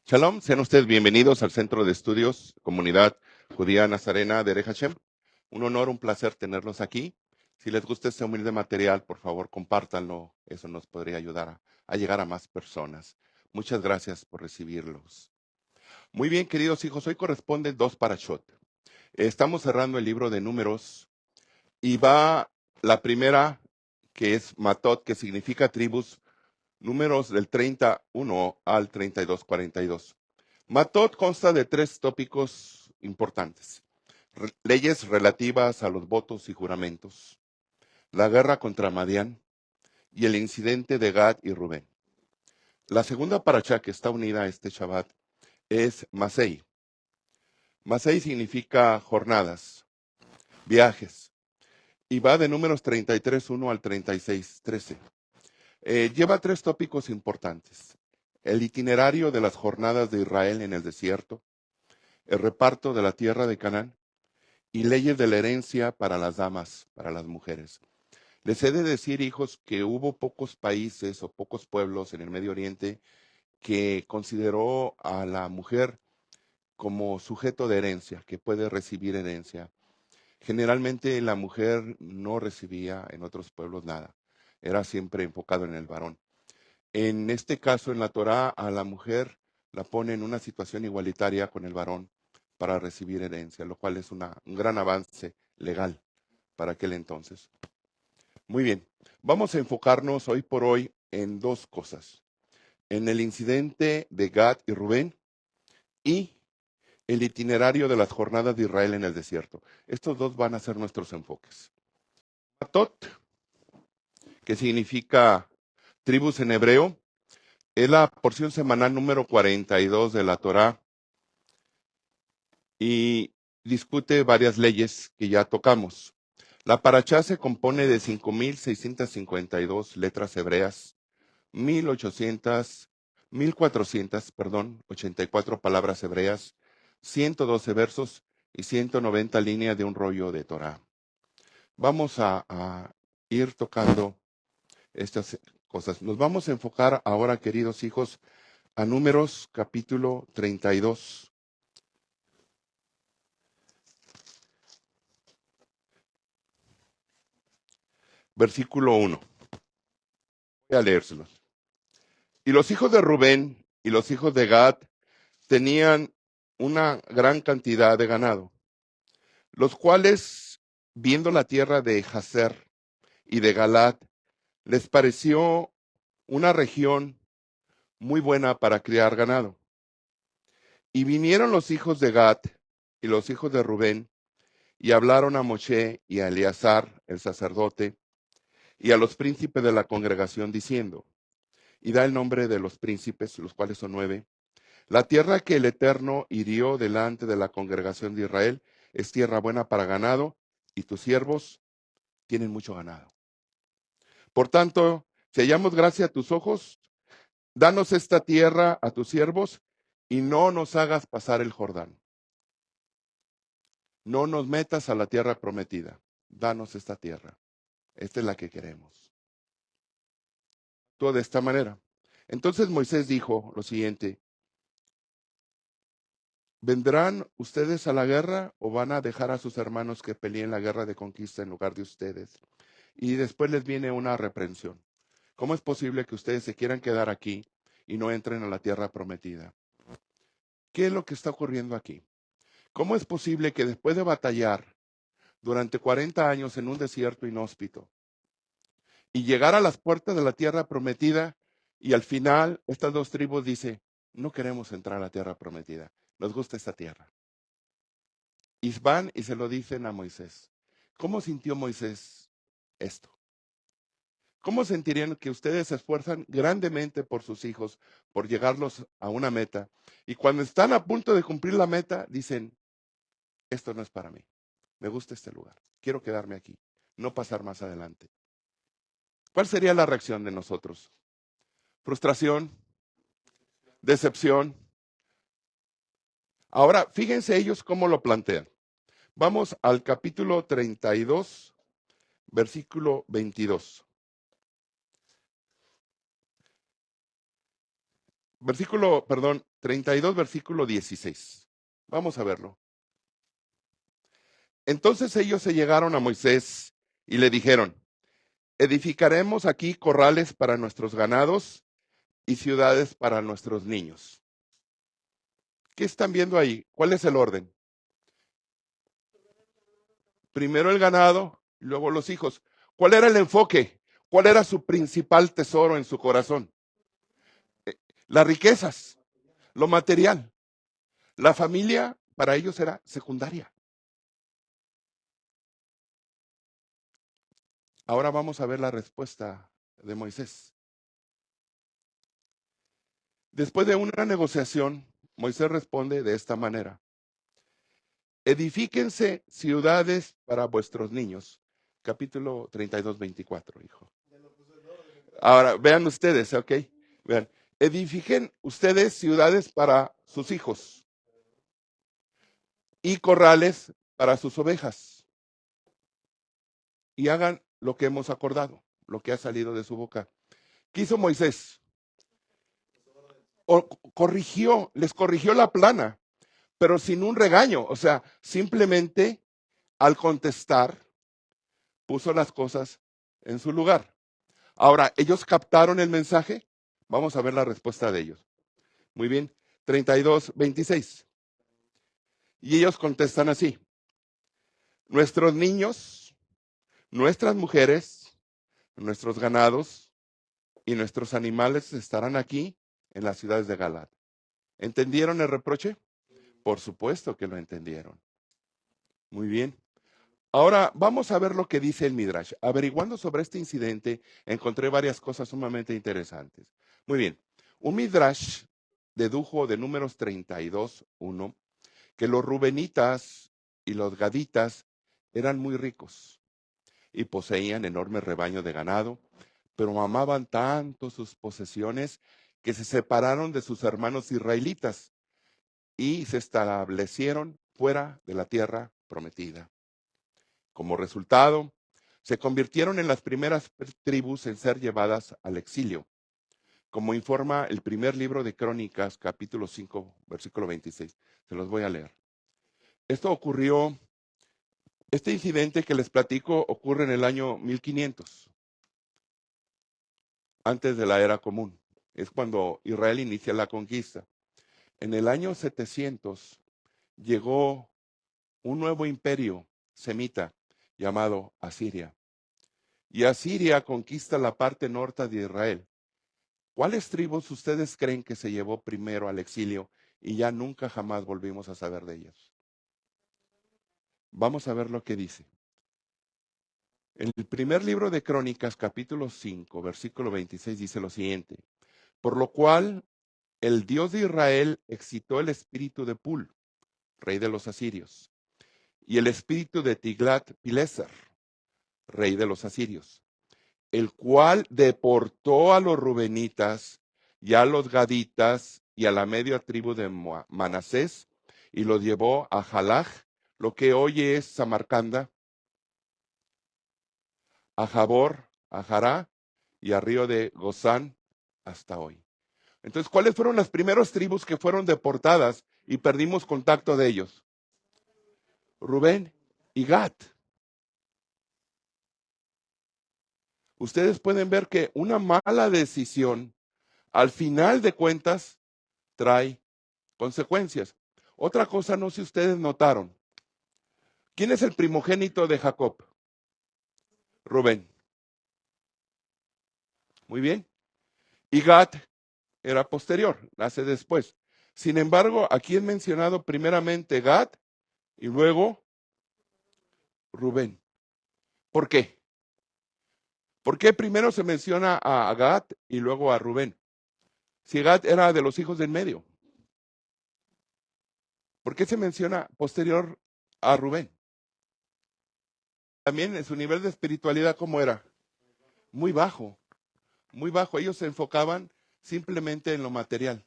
Shalom, sean ustedes bienvenidos al Centro de Estudios Comunidad Judía Nazarena de Ere Hashem. Un honor, un placer tenerlos aquí. Si les gusta este humilde material, por favor, compártanlo. Eso nos podría ayudar a llegar a más personas. Muchas gracias por recibirlos. Muy bien, queridos hijos, hoy corresponden dos parashot. Estamos cerrando el libro de Números y va la primera, que es Matot, que significa tribus, números del 31 al 32:42. Matot consta de tres tópicos importantes: leyes relativas a los votos y juramentos, la guerra contra Madián y el incidente de Gad y Rubén. La segunda parashá que está unida a este Shabbat es Masei. Masei significa jornadas, viajes, y va de números 33:1 al 36:13. Lleva tres tópicos importantes: el itinerario de las jornadas de Israel en el desierto, el reparto de la tierra de Canaán y leyes de la herencia para las damas, para las mujeres. Les he de decir, hijos, que hubo pocos países o pocos pueblos en el Medio Oriente que consideró a la mujer como sujeto de herencia, que puede recibir herencia. Generalmente la mujer no recibía en otros pueblos nada, era siempre enfocado en el varón. En este caso, en la Torá, a la mujer la pone en una situación igualitaria con el varón para recibir herencia, lo cual es un gran avance legal para aquel entonces. Muy bien, vamos a enfocarnos hoy por hoy en dos cosas: en el incidente de Gad y Rubén y el itinerario de las jornadas de Israel en el desierto. Estos dos van a ser nuestros enfoques. Matot, que significa tribus en hebreo, es la porción semanal número 42 de la Torá y discute varias leyes que ya tocamos. La parashá se compone de 5,652 letras hebreas, 1,484 palabras hebreas, 112 versos y 190 líneas de un rollo de Torá. Vamos a ir tocando estas cosas. Nos vamos a enfocar ahora, queridos hijos, a Números capítulo 32. Versículo 1. Voy a leérselos. Y los hijos de Rubén y los hijos de Gad tenían una gran cantidad de ganado, los cuales, viendo la tierra de Jazer y de Galad, les pareció una región muy buena para criar ganado. Y vinieron los hijos de Gad y los hijos de Rubén y hablaron a Moshe y a Eleazar, el sacerdote, y a los príncipes de la congregación, diciendo, y da el nombre de los príncipes, los cuales son 9. La tierra que el Eterno hirió delante de la congregación de Israel es tierra buena para ganado, y tus siervos tienen mucho ganado. Por tanto, si hallamos gracia a tus ojos, danos esta tierra a tus siervos, y no nos hagas pasar el Jordán. No nos metas a la tierra prometida. Danos esta tierra. Esta es la que queremos. Todo de esta manera. Entonces Moisés dijo lo siguiente: ¿vendrán ustedes a la guerra o van a dejar a sus hermanos que peleen la guerra de conquista en lugar de ustedes? Y después les viene una reprensión. ¿Cómo es posible que ustedes se quieran quedar aquí y no entren a la tierra prometida? ¿Qué es lo que está ocurriendo aquí? ¿Cómo es posible que después de batallar durante 40 años en un desierto inhóspito y llegar a las puertas de la tierra prometida, y al final estas dos tribus dicen, no queremos entrar a la tierra prometida, nos gusta esta tierra? Y van y se lo dicen a Moisés. ¿Cómo sintió Moisés esto? ¿Cómo sentirían que ustedes se esfuerzan grandemente por sus hijos, por llegarlos a una meta, y cuando están a punto de cumplir la meta, dicen, esto no es para mí, me gusta este lugar, quiero quedarme aquí, no pasar más adelante? ¿Cuál sería la reacción de nosotros? Frustración, decepción. Ahora, fíjense ellos cómo lo plantean. Vamos al capítulo 32, versículo 22. 32, versículo 16. Vamos a verlo. Entonces ellos se llegaron a Moisés y le dijeron, edificaremos aquí corrales para nuestros ganados y ciudades para nuestros niños. ¿Qué están viendo ahí? ¿Cuál es el orden? Primero el ganado, luego los hijos. ¿Cuál era el enfoque? ¿Cuál era su principal tesoro en su corazón? Las riquezas, lo material. La familia para ellos era secundaria. Ahora vamos a ver la respuesta de Moisés. Después de una negociación, Moisés responde de esta manera. Edifíquense ciudades para vuestros niños. Capítulo 32, 24, hijo. Ahora, vean ustedes, ¿ok? Vean, edifiquen ustedes ciudades para sus hijos y corrales para sus ovejas. Y hagan lo que hemos acordado, lo que ha salido de su boca. ¿Qué hizo Moisés? Les corrigió la plana, pero sin un regaño. O sea, simplemente al contestar, puso las cosas en su lugar. Ahora, ¿ellos captaron el mensaje? Vamos a ver la respuesta de ellos. Muy bien, 32, 26. Y ellos contestan así. Nuestros niños, nuestras mujeres, nuestros ganados y nuestros animales estarán aquí en las ciudades de Galaad. ¿Entendieron el reproche? Por supuesto que lo entendieron. Muy bien. Ahora vamos a ver lo que dice el Midrash. Averiguando sobre este incidente, encontré varias cosas sumamente interesantes. Muy bien. Un Midrash dedujo de Números 32, 1, que los rubenitas y los gaditas eran muy ricos y poseían enormes rebaños de ganado, pero amaban tanto sus posesiones que se separaron de sus hermanos israelitas y se establecieron fuera de la tierra prometida. Como resultado, se convirtieron en las primeras tribus en ser llevadas al exilio, como informa el primer libro de Crónicas, capítulo 5, versículo 26. Se los voy a leer. Este incidente que les platico ocurre en el año 1500, antes de la era común. Es cuando Israel inicia la conquista. En el año 700 llegó un nuevo imperio semita llamado Asiria. Y Asiria conquista la parte norte de Israel. ¿Cuáles tribus ustedes creen que se llevó primero al exilio y ya nunca jamás volvimos a saber de ellas? Vamos a ver lo que dice. En el primer libro de Crónicas, capítulo 5, versículo 26, dice lo siguiente. Por lo cual el Dios de Israel excitó el espíritu de Pul, rey de los asirios, y el espíritu de Tiglat-Pileser, rey de los asirios, el cual deportó a los rubenitas y a los gaditas y a la media tribu de Manasés y los llevó a Jalaj, lo que hoy es Samarcanda, a Jabor, a Jará y a río de Gozán hasta hoy. Entonces, ¿cuáles fueron las primeras tribus que fueron deportadas y perdimos contacto de ellos? Rubén y Gad. Ustedes pueden ver que una mala decisión, al final de cuentas, trae consecuencias. Otra cosa, no sé si ustedes notaron. ¿Quién es el primogénito de Jacob? Rubén. Muy bien. Y Gad era posterior, nace después. Sin embargo, aquí es mencionado primeramente Gad y luego Rubén. ¿Por qué? ¿Por qué primero se menciona a Gad y luego a Rubén? Si Gad era de los hijos del medio. ¿Por qué se menciona posterior a Rubén? También en su nivel de espiritualidad, ¿cómo era? Muy bajo, muy bajo. Ellos se enfocaban simplemente en lo material.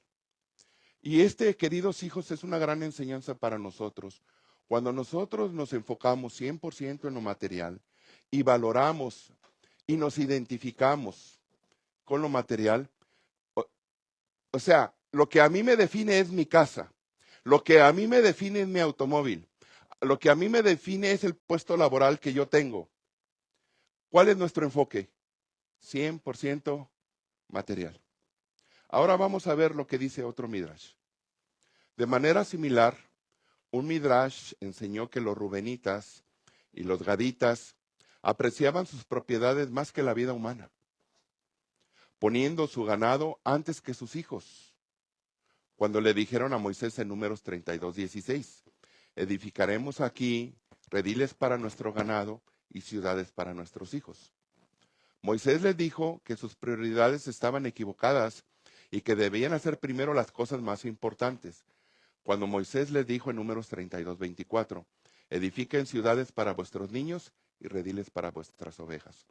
Y queridos hijos, es una gran enseñanza para nosotros. Cuando nosotros nos enfocamos 100% en lo material y valoramos y nos identificamos con lo material, o sea, Lo que a mí me define es mi casa. Lo que a mí me define es mi automóvil. Lo que a mí me define es el puesto laboral que yo tengo. ¿Cuál es nuestro enfoque? 100% material. Ahora vamos a ver lo que dice otro Midrash. De manera similar, un Midrash enseñó que los rubenitas y los gaditas apreciaban sus propiedades más que la vida humana, poniendo su ganado antes que sus hijos. Cuando le dijeron a Moisés en Números 32:16, edificaremos aquí rediles para nuestro ganado y ciudades para nuestros hijos. Moisés les dijo que sus prioridades estaban equivocadas y que debían hacer primero las cosas más importantes. Cuando Moisés les dijo en Números 32:24, edifiquen ciudades para vuestros niños y rediles para vuestras ovejas.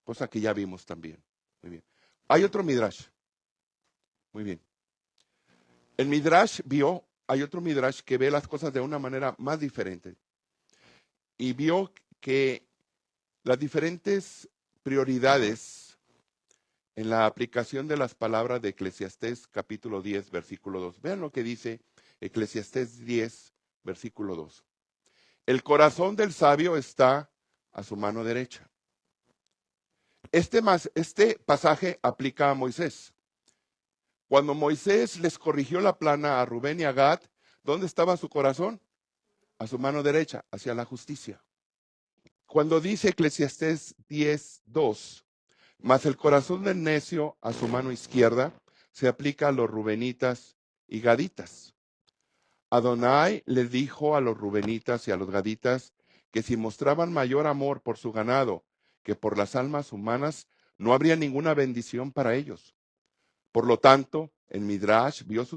Cosa que ya vimos también. Muy bien. Hay otro Midrash. Muy bien. El Midrash hay otro Midrash que ve las cosas de una manera más diferente. Y vio que las diferentes prioridades en la aplicación de las palabras de Eclesiastés capítulo 10, versículo 2. Vean lo que dice Eclesiastés 10, versículo 2. El corazón del sabio está a su mano derecha. Este pasaje aplica a Moisés. Cuando Moisés les corrigió la plana a Rubén y a Gad, ¿dónde estaba su corazón? A su mano derecha, hacia la justicia. Cuando dice Eclesiastés 10:2, mas el corazón del necio a su mano izquierda, se aplica a los rubenitas y gaditas. Adonai les dijo a los rubenitas y a los gaditas que si mostraban mayor amor por su ganado que por las almas humanas, no habría ninguna bendición para ellos. Por lo tanto, en Midrash vio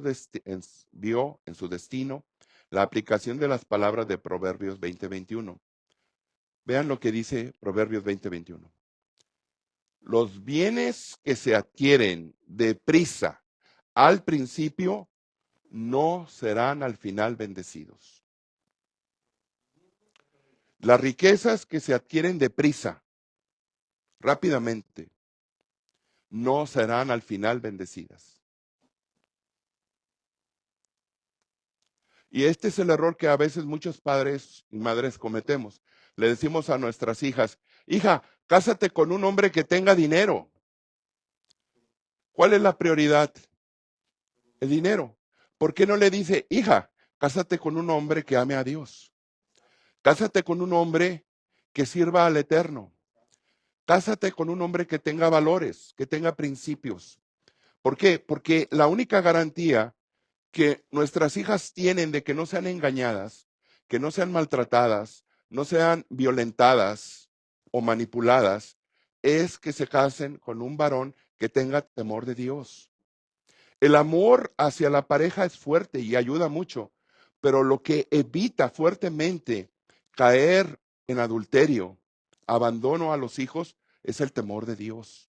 en su destino la aplicación de las palabras de Proverbios 20:21. Vean lo que dice Proverbios 20:21. Los bienes que se adquieren deprisa al principio no serán al final bendecidos. Las riquezas que se adquieren deprisa, rápidamente, no serán al final bendecidas. Y este es el error que a veces muchos padres y madres cometemos. Le decimos a nuestras hijas, hija, cásate con un hombre que tenga dinero. ¿Cuál es la prioridad? El dinero. ¿Por qué no le dice, hija, cásate con un hombre que ame a Dios? Cásate con un hombre que sirva al Eterno. Cásate con un hombre que tenga valores, que tenga principios. ¿Por qué? Porque la única garantía que nuestras hijas tienen de que no sean engañadas, que no sean maltratadas, no sean violentadas o manipuladas, es que se casen con un varón que tenga temor de Dios. El amor hacia la pareja es fuerte y ayuda mucho, pero lo que evita fuertemente caer en adulterio, abandono a los hijos, es el temor de Dios.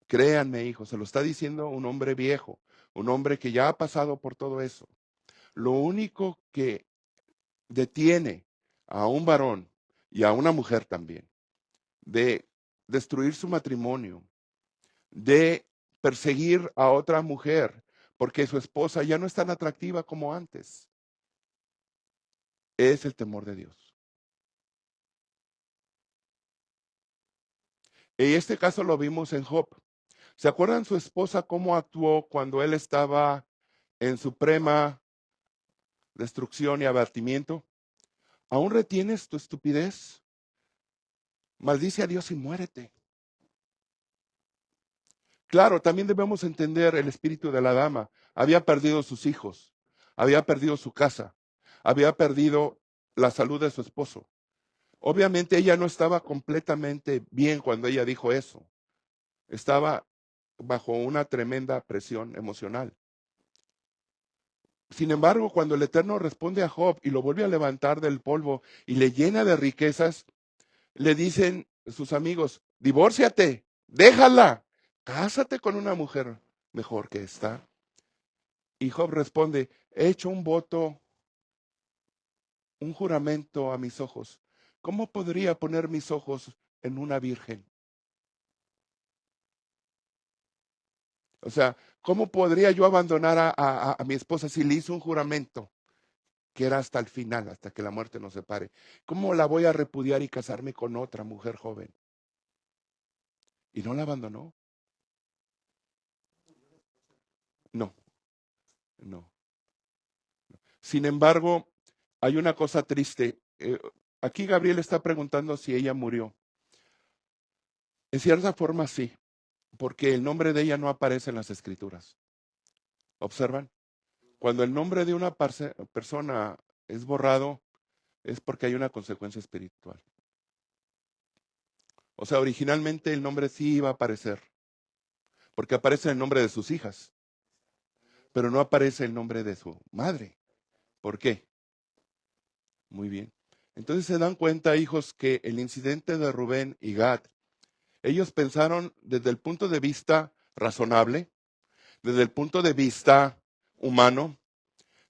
Créanme, hijos, se lo está diciendo un hombre viejo, un hombre que ya ha pasado por todo eso. Lo único que detiene a un varón y a una mujer también de destruir su matrimonio, de perseguir a otra mujer porque su esposa ya no es tan atractiva como antes, es el temor de Dios. Y este caso lo vimos en Job. ¿Se acuerdan su esposa cómo actuó cuando él estaba en suprema destrucción y abatimiento? ¿Aún retienes tu estupidez? Maldice a Dios y muérete. Claro, también debemos entender el espíritu de la dama. Había perdido sus hijos, había perdido su casa, había perdido la salud de su esposo. Obviamente ella no estaba completamente bien cuando ella dijo eso. Estaba bajo una tremenda presión emocional. Sin embargo, cuando el Eterno responde a Job y lo vuelve a levantar del polvo y le llena de riquezas, le dicen sus amigos, divórciate, déjala, cásate con una mujer mejor que esta. Y Job responde, he hecho un voto, un juramento a mis ojos. ¿Cómo podría poner mis ojos en una virgen? O sea, ¿Cómo podría yo abandonar a mi esposa si le hizo un juramento que era hasta el final, hasta que la muerte nos separe? ¿Cómo la voy a repudiar y casarme con otra mujer joven? Y no la abandonó. No, no. Sin embargo, hay una cosa triste. Aquí Gabriel está preguntando si ella murió. En cierta forma sí, porque el nombre de ella no aparece en las escrituras. ¿Observan? Cuando el nombre de una persona es borrado, es porque hay una consecuencia espiritual. O sea, originalmente el nombre sí iba a aparecer, porque aparece el nombre de sus hijas, pero no aparece el nombre de su madre. ¿Por qué? Muy bien. Entonces se dan cuenta, hijos, que el incidente de Rubén y Gad, ellos pensaron desde el punto de vista razonable, desde el punto de vista humano,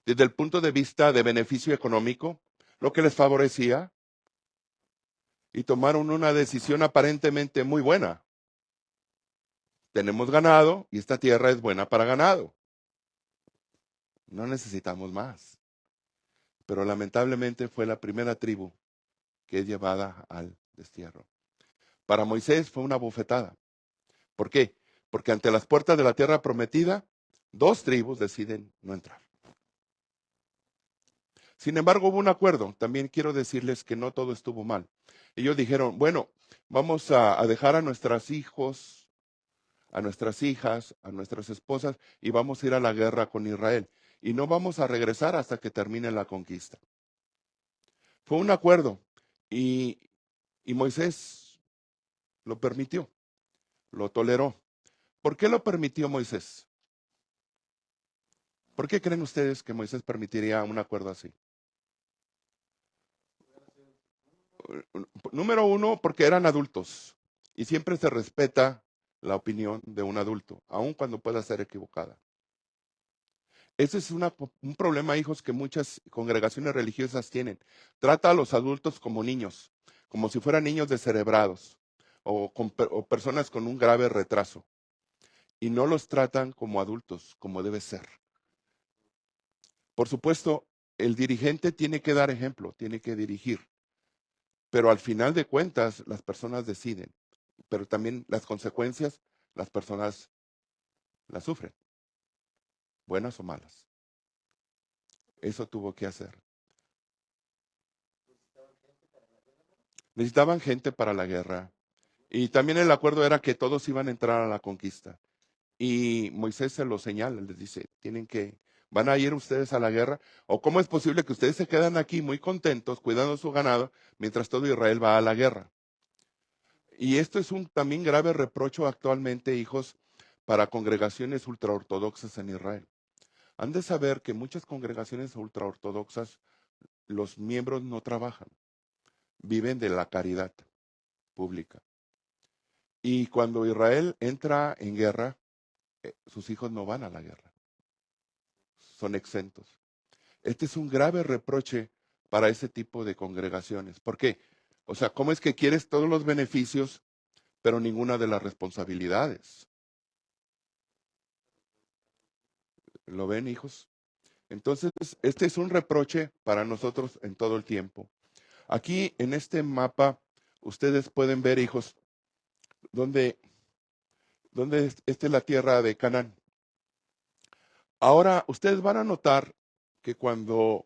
desde el punto de vista de beneficio económico, lo que les favorecía, y tomaron una decisión aparentemente muy buena. Tenemos ganado y esta tierra es buena para ganado. No necesitamos más. Pero lamentablemente fue la primera tribu que es llevada al destierro. Para Moisés fue una bofetada. ¿Por qué? Porque ante las puertas de la tierra prometida, 2 tribus deciden no entrar. Sin embargo, hubo un acuerdo. También quiero decirles que no todo estuvo mal. Ellos dijeron, bueno, vamos a dejar a nuestros hijos, a nuestras hijas, a nuestras esposas, y vamos a ir a la guerra con Israel. Y no vamos a regresar hasta que termine la conquista. Fue un acuerdo. Y, y Moisés lo permitió, lo toleró. ¿Por qué lo permitió Moisés? ¿Por qué creen ustedes que Moisés permitiría un acuerdo así? Número uno, porque eran adultos y siempre se respeta la opinión de un adulto, aun cuando pueda ser equivocada. Ese es un problema, hijos, que muchas congregaciones religiosas tienen. Trata a los adultos como niños, como si fueran niños descerebrados o personas con un grave retraso. Y no los tratan como adultos, como debe ser. Por supuesto, el dirigente tiene que dar ejemplo, tiene que dirigir. Pero al final de cuentas, las personas deciden. Pero también las consecuencias, las personas las sufren, buenas o malas. Eso tuvo que hacer. Necesitaban gente para la guerra. Y también el acuerdo era que todos iban a entrar a la conquista. Y Moisés se lo señala, les dice, van a ir ustedes a la guerra. ¿O cómo es posible que ustedes se quedan aquí muy contentos cuidando su ganado mientras todo Israel va a la guerra? Y esto es un también grave reprocho actualmente, hijos, para congregaciones ultraortodoxas en Israel. Han de saber que muchas congregaciones ultraortodoxas, los miembros no trabajan, viven de la caridad pública. Y cuando Israel entra en guerra, sus hijos no van a la guerra, son exentos. Este es un grave reproche para ese tipo de congregaciones. ¿Por qué? O sea, ¿cómo es que quieres todos los beneficios, pero ninguna de las responsabilidades? ¿Lo ven, hijos? Entonces, este es un reproche para nosotros en todo el tiempo. Aquí en este mapa, ustedes pueden ver, hijos, donde esta es la tierra de Canaán. Ahora, ustedes van a notar que cuando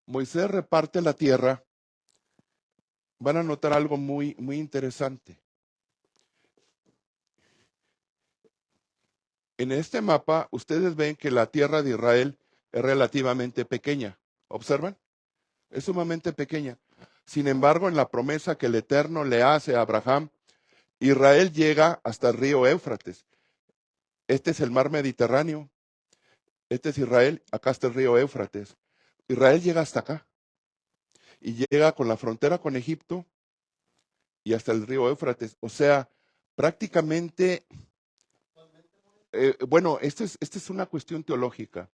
Moisés reparte la tierra, van a notar algo muy, muy interesante. En este mapa, ustedes ven que la tierra de Israel es relativamente pequeña. ¿Observan? Es sumamente pequeña. Sin embargo, en la promesa que el Eterno le hace a Abraham, Israel llega hasta el río Éufrates. Este es el mar Mediterráneo. Este es Israel. Acá está el río Éufrates. Israel llega hasta acá. Y llega con la frontera con Egipto y hasta el río Éufrates. O sea, prácticamente, bueno, esta es una cuestión teológica.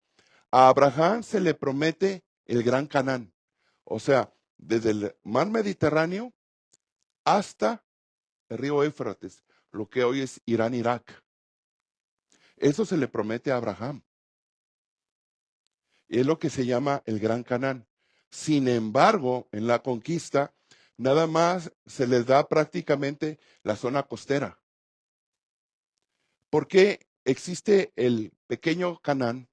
A Abraham se le promete el gran Canaán. O sea, desde el mar Mediterráneo hasta el río Éufrates, lo que hoy es Irán, Irak. Eso se le promete a Abraham. Es lo que se llama el Gran Canaán. Sin embargo, en la conquista, nada más se les da prácticamente la zona costera. ¿Por qué existe el pequeño Canaán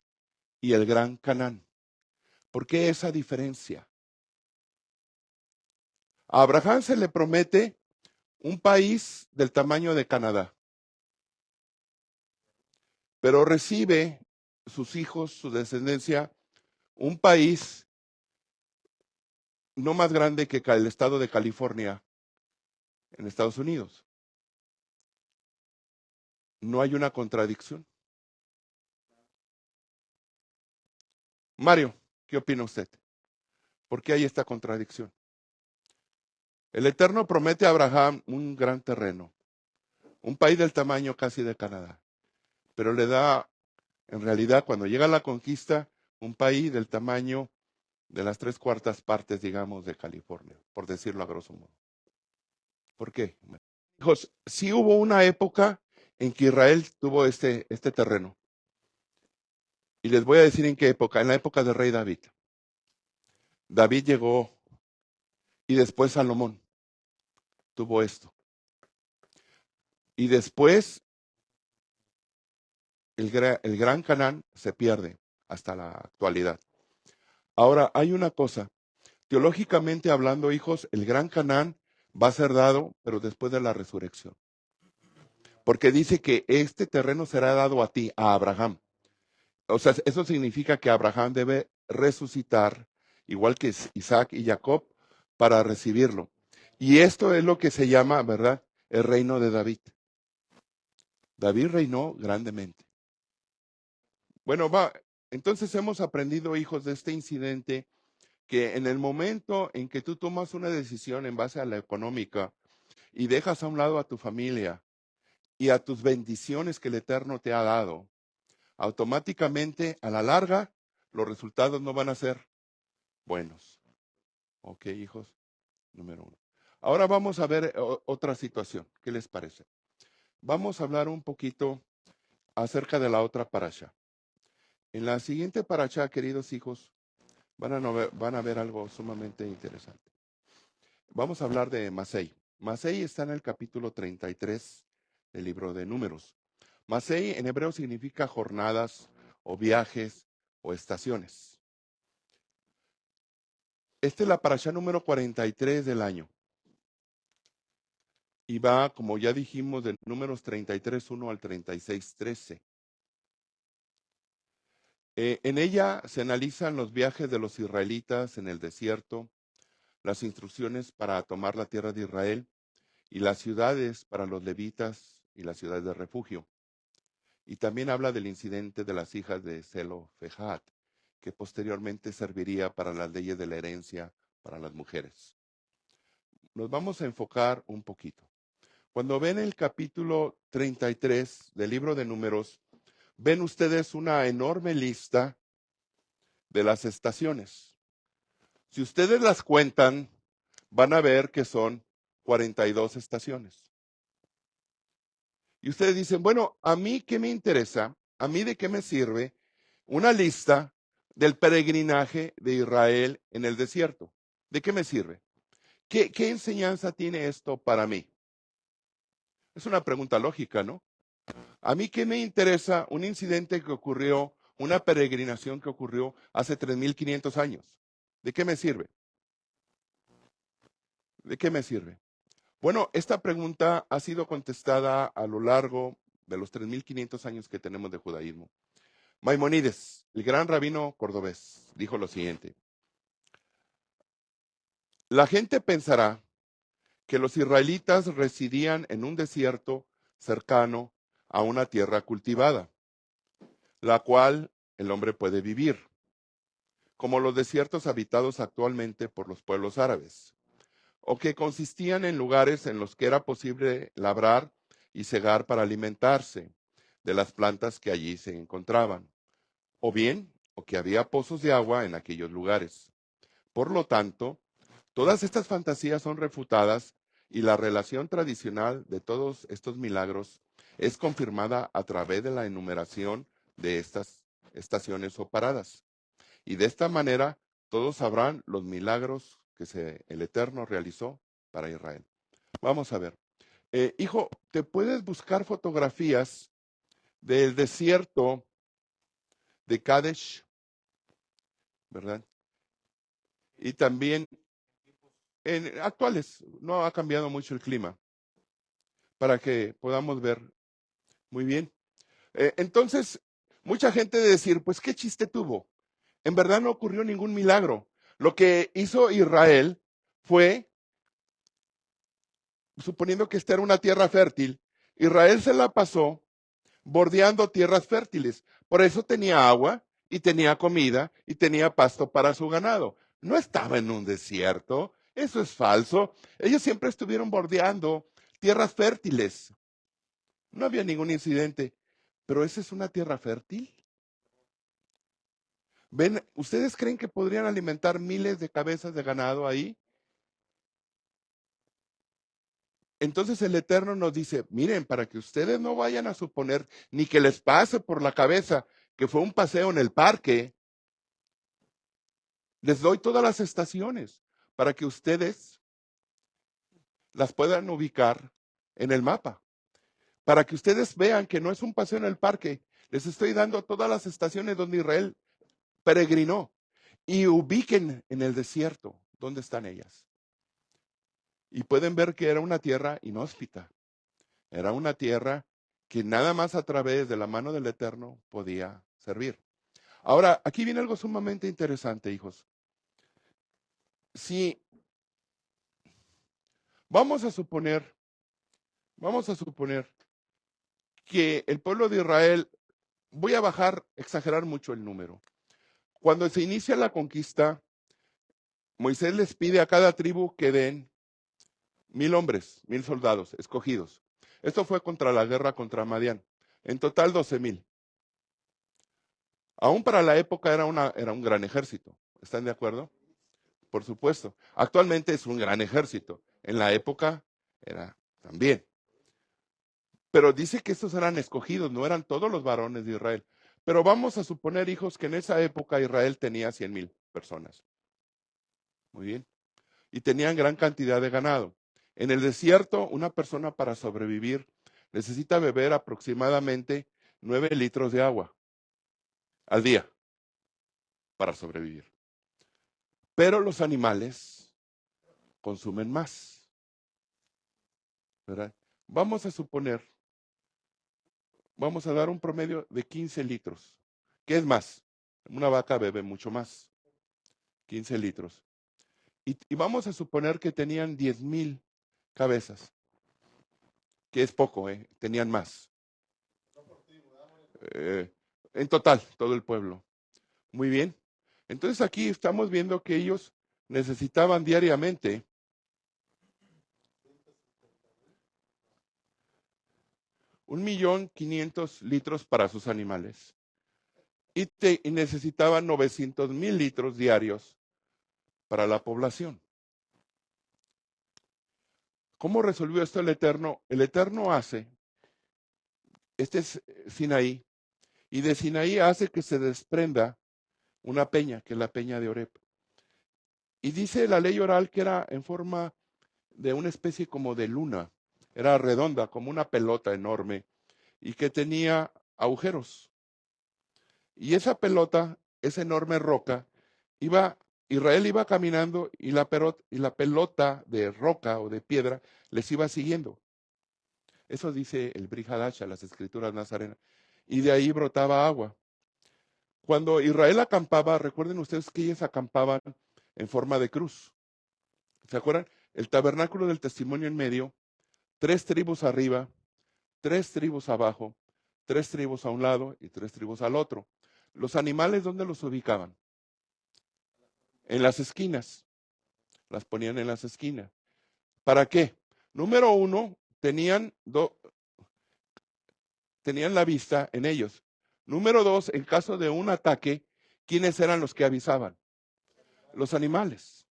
y el Gran Canaán? ¿Por qué esa diferencia? A Abraham se le promete un país del tamaño de Canadá, pero recibe sus hijos, su descendencia, un país no más grande que el estado de California en Estados Unidos. ¿No hay una contradicción? Mario, ¿qué opina usted? ¿Por qué hay esta contradicción? El Eterno promete a Abraham un gran terreno, un país del tamaño casi de Canadá, pero le da, en realidad, cuando llega la conquista, un país del tamaño de las 3/4 partes, digamos, de California, por decirlo a grosso modo. ¿Por qué? Hijos, sí hubo una época en que Israel tuvo este terreno. Y les voy a decir en qué época, en la época del rey David. David llegó y después Salomón tuvo esto. Y después el Gran Canaán se pierde hasta la actualidad. Ahora, hay una cosa. Teológicamente hablando, hijos, el Gran Canaán va a ser dado, pero después de la resurrección. Porque dice que este terreno será dado a ti, a Abraham. O sea, eso significa que Abraham debe resucitar, igual que Isaac y Jacob, para recibirlo. Y esto es lo que se llama, ¿verdad?, el reino de David. David reinó grandemente. Bueno, entonces hemos aprendido, hijos, de este incidente, que en el momento en que tú tomas una decisión en base a la económica y dejas a un lado a tu familia y a tus bendiciones que el Eterno te ha dado, automáticamente a la larga los resultados no van a ser buenos. Ok, hijos, número 1. Ahora vamos a ver otra situación. ¿Qué les parece? Vamos a hablar un poquito acerca de la otra parasha. En la siguiente parasha, queridos hijos, van a ver algo sumamente interesante. Vamos a hablar de Masei. Masei está en el capítulo 33 del libro de Números. Masei en hebreo significa jornadas o viajes o estaciones. Esta es la parasha número 43 del año. Y va, como ya dijimos, de Números 33:1 al 36:13. En ella se analizan los viajes de los israelitas en el desierto, las instrucciones para tomar la tierra de Israel y las ciudades para los levitas y las ciudades de refugio. Y también habla del incidente de las hijas de Zelofejat, que posteriormente serviría para las leyes de la herencia para las mujeres. Nos vamos a enfocar un poquito. Cuando ven el capítulo 33 del libro de Números, ven ustedes una enorme lista de las estaciones. Si ustedes las cuentan, van a ver que son 42 estaciones. Y ustedes dicen, bueno, ¿a mí qué me interesa? ¿A mí de qué me sirve una lista del peregrinaje de Israel en el desierto? ¿De qué me sirve? ¿Qué enseñanza tiene esto para mí? Es una pregunta lógica, ¿no? ¿A mí qué me interesa un incidente que ocurrió, una peregrinación que ocurrió hace 3,500 años? ¿De qué me sirve? ¿De qué me sirve? Bueno, esta pregunta ha sido contestada a lo largo de los 3,500 años que tenemos de judaísmo. Maimónides, el gran rabino cordobés, dijo lo siguiente: la gente pensará que los israelitas residían en un desierto cercano a una tierra cultivada, la cual el hombre puede vivir, como los desiertos habitados actualmente por los pueblos árabes, o que consistían en lugares en los que era posible labrar y cegar para alimentarse de las plantas que allí se encontraban, o bien, o que había pozos de agua en aquellos lugares. Por lo tanto, todas estas fantasías son refutadas y la relación tradicional de todos estos milagros es confirmada a través de la enumeración de estas estaciones o paradas. Y de esta manera todos sabrán los milagros que el Eterno realizó para Israel. Vamos a ver. Hijo, ¿te puedes buscar fotografías del desierto de Kadesh? ¿Verdad? Y también en actuales, no ha cambiado mucho el clima, para que podamos ver muy bien. Entonces, mucha gente de decir, pues qué chiste tuvo. En verdad no ocurrió ningún milagro. Lo que hizo Israel fue, suponiendo que esta era una tierra fértil, Israel se la pasó bordeando tierras fértiles. Por eso tenía agua y tenía comida y tenía pasto para su ganado. No estaba en un desierto. Eso es falso. Ellos siempre estuvieron bordeando tierras fértiles. No había ningún incidente. Pero ¿esa es una tierra fértil? ¿Ven? ¿Ustedes creen que podrían alimentar miles de cabezas de ganado ahí? Entonces el Eterno nos dice, miren, para que ustedes no vayan a suponer ni que les pase por la cabeza que fue un paseo en el parque, les doy todas las estaciones para que ustedes las puedan ubicar en el mapa. Para que ustedes vean que no es un paseo en el parque, les estoy dando todas las estaciones donde Israel peregrinó y ubiquen en el desierto dónde están ellas. Y pueden ver que era una tierra inhóspita. Era una tierra que nada más a través de la mano del Eterno podía servir. Ahora, aquí viene algo sumamente interesante, hijos. Si vamos a suponer que el pueblo de Israel, voy a exagerar mucho el número. Cuando se inicia la conquista, Moisés les pide a cada tribu que den 1000 hombres, 1000 soldados escogidos. Esto fue contra la guerra contra Madián. En total 12,000. Aún para la época era un gran ejército. ¿Están de acuerdo? Por supuesto. Actualmente es un gran ejército. En la época era también. Pero dice que estos eran escogidos, no eran todos los varones de Israel. Pero vamos a suponer, hijos, que en esa época Israel tenía 100,000 personas. Muy bien. Y tenían gran cantidad de ganado. En el desierto, una persona para sobrevivir necesita beber aproximadamente 9 litros de agua al día para sobrevivir. Pero los animales consumen más, ¿verdad? Vamos a suponer, vamos a dar un promedio de 15 litros. ¿Qué es más? Una vaca bebe mucho más, 15 litros. Y vamos a suponer que tenían 10,000 cabezas, que es poco, tenían más. En total, todo el pueblo. Muy bien. Entonces aquí estamos viendo que ellos necesitaban diariamente 1,500,000 litros para sus animales y necesitaban 900,000 litros diarios para la población. ¿Cómo resolvió esto el Eterno? El Eterno hace, este es Sinaí, y de Sinaí hace que se desprenda una peña, que es la peña de Oreb. Y dice la ley oral que era en forma de una especie como de luna, era redonda, como una pelota enorme, y que tenía agujeros. Y esa pelota, esa enorme roca, Israel iba caminando y la pelota de roca o de piedra les iba siguiendo. Eso dice el Brit Hadasha, las escrituras nazarenas. Y de ahí brotaba agua. Cuando Israel acampaba, recuerden ustedes que ellos acampaban en forma de cruz. ¿Se acuerdan? El tabernáculo del testimonio en medio, 3 tribus arriba, 3 tribus abajo, 3 tribus a un lado y 3 tribus al otro. Los animales, ¿dónde los ubicaban? En las esquinas. Las ponían en las esquinas. ¿Para qué? Número 1, tenían la vista en ellos. Número 2, en caso de un ataque, ¿quiénes eran los que avisaban? Los animales.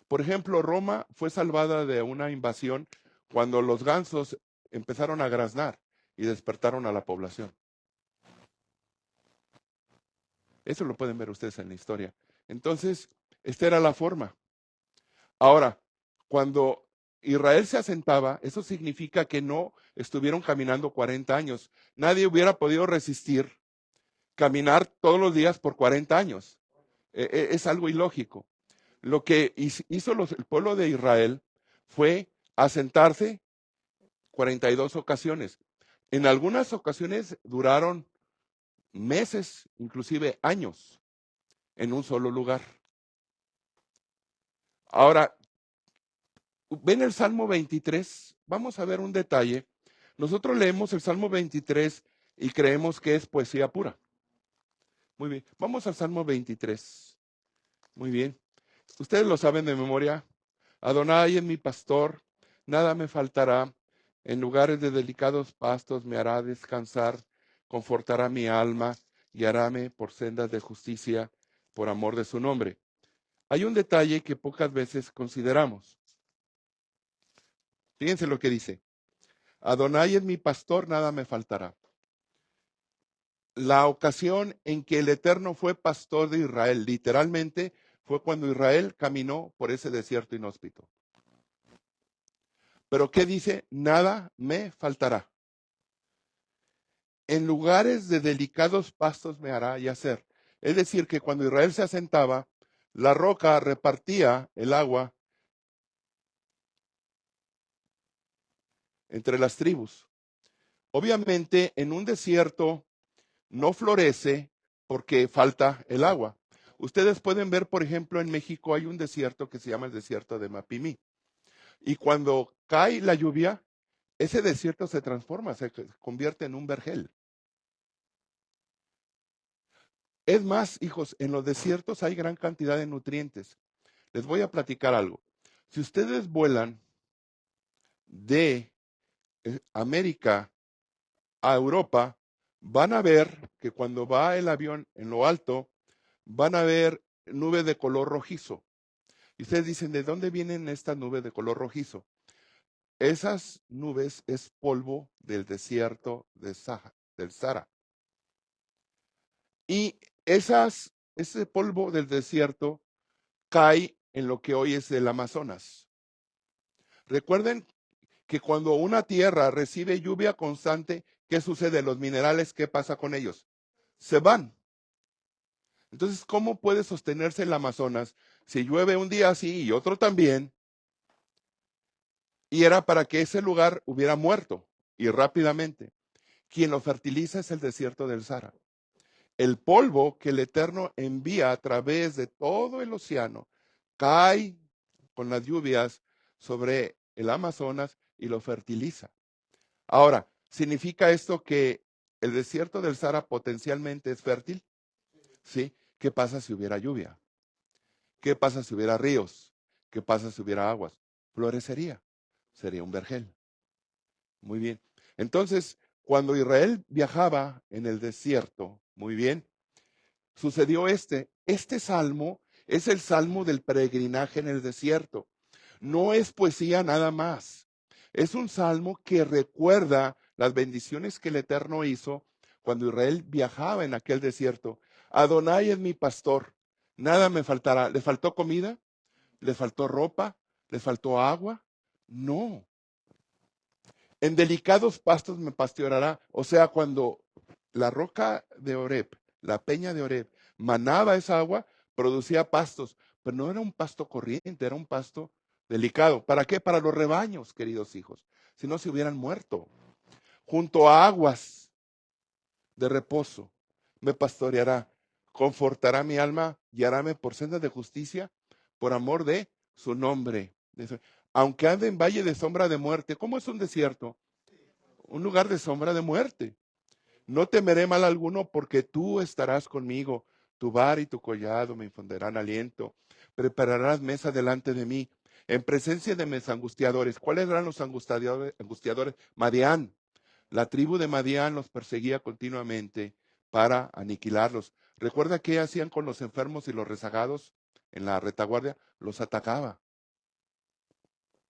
Por ejemplo, Roma fue salvada de una invasión cuando los gansos empezaron a graznar. y despertaron a la población. Eso lo pueden ver ustedes en la historia. Entonces, esta era la forma. Ahora, cuando Israel se asentaba, eso significa que no estuvieron caminando 40 años. Nadie hubiera podido resistir caminar todos los días por 40 años. Es algo ilógico. Lo que hizo el pueblo de Israel fue asentarse 42 ocasiones. En algunas ocasiones duraron meses, inclusive años, en un solo lugar. Ahora, ven el Salmo 23, vamos a ver un detalle. Nosotros leemos el Salmo 23 y creemos que es poesía pura. Muy bien, vamos al Salmo 23. Muy bien. Ustedes lo saben de memoria. Adonai es mi pastor, nada me faltará. En lugares de delicados pastos me hará descansar, confortará mi alma, guiaráme por sendas de justicia, por amor de su nombre. Hay un detalle que pocas veces consideramos. Fíjense lo que dice. Adonai es mi pastor, nada me faltará. La ocasión en que el Eterno fue pastor de Israel, literalmente, fue cuando Israel caminó por ese desierto inhóspito. Pero ¿qué dice? Nada me faltará. En lugares de delicados pastos me hará yacer. Es decir, que cuando Israel se asentaba, la roca repartía el agua entre las tribus. Obviamente, en un desierto no florece porque falta el agua. Ustedes pueden ver, por ejemplo, en México hay un desierto que se llama el desierto de Mapimí. Y cuando cae la lluvia, ese desierto se transforma, se convierte en un vergel. Es más, hijos, en los desiertos hay gran cantidad de nutrientes. Les voy a platicar algo. Si ustedes vuelan de América a Europa, van a ver que cuando va el avión en lo alto, van a ver nubes de color rojizo. Y ustedes dicen, ¿de dónde vienen estas nubes de color rojizo? Esas nubes es polvo del desierto del Sahara. Y ese polvo del desierto cae en lo que hoy es el Amazonas. Recuerden que cuando una tierra recibe lluvia constante, ¿qué sucede? Los minerales, ¿qué pasa con ellos? Se van. Entonces, ¿cómo puede sostenerse el Amazonas si llueve un día así y otro también? Y era para que ese lugar hubiera muerto y rápidamente. Quien lo fertiliza es el desierto del Sahara. El polvo que el Eterno envía a través de todo el océano cae con las lluvias sobre el Amazonas y lo fertiliza. Ahora, ¿significa esto que el desierto del Sahara potencialmente es fértil? Sí. ¿Qué pasa si hubiera lluvia? ¿Qué pasa si hubiera ríos? ¿Qué pasa si hubiera aguas? Florecería. Sería un vergel. Muy bien. Entonces, cuando Israel viajaba en el desierto, muy bien, sucedió este salmo es el salmo del peregrinaje en el desierto. No es poesía nada más. Es un salmo que recuerda las bendiciones que el Eterno hizo cuando Israel viajaba en aquel desierto. Adonai es mi pastor, nada me faltará. ¿Le faltó comida? ¿Le faltó ropa? ¿Le faltó agua? No. En delicados pastos me pastoreará. O sea, cuando la roca de Oreb, la peña de Oreb, manaba esa agua, producía pastos, pero no era un pasto corriente, era un pasto delicado. ¿Para qué? Para los rebaños, queridos hijos. Si no, se hubieran muerto. Junto a aguas de reposo me pastoreará, confortará mi alma, guiaráme por sendas de justicia, por amor de su nombre. Aunque ande en valle de sombra de muerte, ¿cómo es un desierto? Un lugar de sombra de muerte. No temeré mal alguno porque tú estarás conmigo. Tu bar y tu collado me infundirán aliento. Prepararás mesa delante de mí en presencia de mis angustiadores. ¿Cuáles eran los angustiadores? Madián. La tribu de Madián los perseguía continuamente para aniquilarlos. ¿Recuerda qué hacían con los enfermos y los rezagados en la retaguardia? Los atacaba.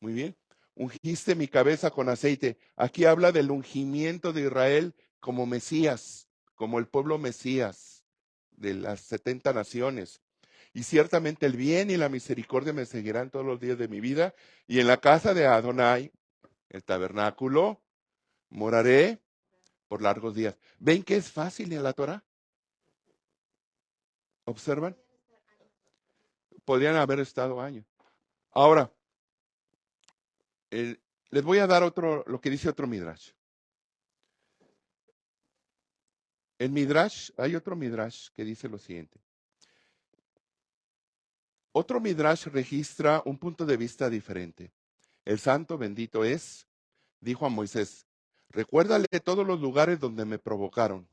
Muy bien. ungiste mi cabeza con aceite. Aquí habla del ungimiento de Israel como Mesías, como el pueblo Mesías de las 70 naciones. Y ciertamente el bien y la misericordia me seguirán todos los días de mi vida. Y en la casa de Adonai, el tabernáculo, moraré por largos días. ¿Ven que es fácil en la Torah? ¿Observan? Podrían haber estado años. Ahora, les voy a dar lo que dice otro Midrash. En Midrash, hay otro Midrash que dice lo siguiente. Otro Midrash registra un punto de vista diferente. El santo bendito es, dijo a Moisés, recuérdale todos los lugares donde me provocaron.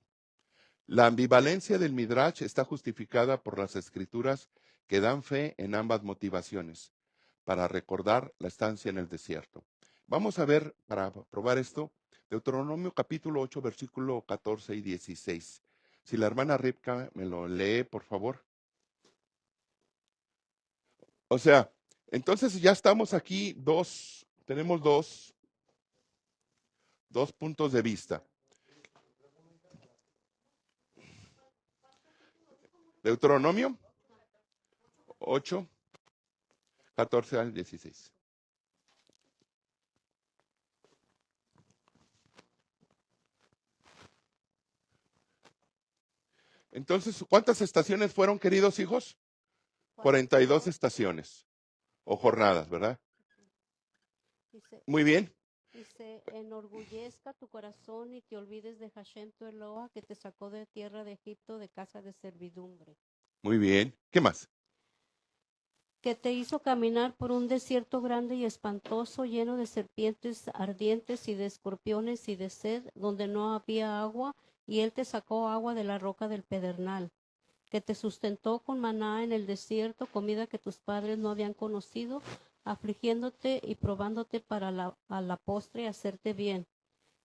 La ambivalencia del Midrash está justificada por las escrituras que dan fe en ambas motivaciones, para recordar la estancia en el desierto. Vamos a ver, para probar esto, Deuteronomio capítulo 8, versículo 14 y 16. Si la hermana Ripka me lo lee, por favor. O sea, entonces ya estamos aquí tenemos dos puntos de vista. Deuteronomio 8, 14 al 16. Entonces, ¿cuántas estaciones fueron, queridos hijos? 42 estaciones o jornadas, ¿verdad? Muy bien. Dice, enorgullezca tu corazón y te olvides de Hashem tu Eloa, que te sacó de tierra de Egipto de casa de servidumbre. Muy bien. ¿Qué más? Que te hizo caminar por un desierto grande y espantoso, lleno de serpientes ardientes y de escorpiones y de sed, donde no había agua, y él te sacó agua de la roca del pedernal. Que te sustentó con maná en el desierto, comida que tus padres no habían conocido, afligiéndote y probándote a la postre hacerte bien.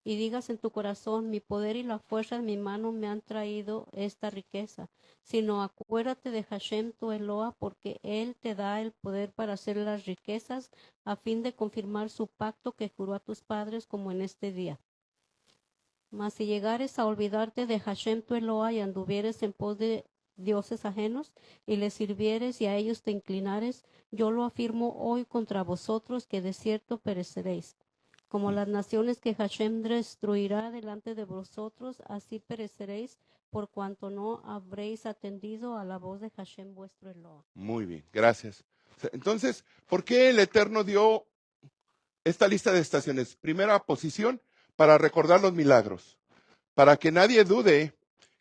Y digas en tu corazón, mi poder y la fuerza de mi mano me han traído esta riqueza, sino acuérdate de Hashem tu Eloa, porque Él te da el poder para hacer las riquezas, a fin de confirmar su pacto que juró a tus padres, como en este día. Mas si llegares a olvidarte de Hashem tu Eloa y anduvieres en pos de dioses ajenos, y les sirvieres y a ellos te inclinares, yo lo afirmo hoy contra vosotros, que de cierto pereceréis. Como las naciones que Hashem destruirá delante de vosotros, así pereceréis, por cuanto no habréis atendido a la voz de Hashem vuestro Eloa. Muy bien, gracias. Entonces, ¿por qué el Eterno dio esta lista de estaciones? Primera posición, para recordar los milagros, para que nadie dude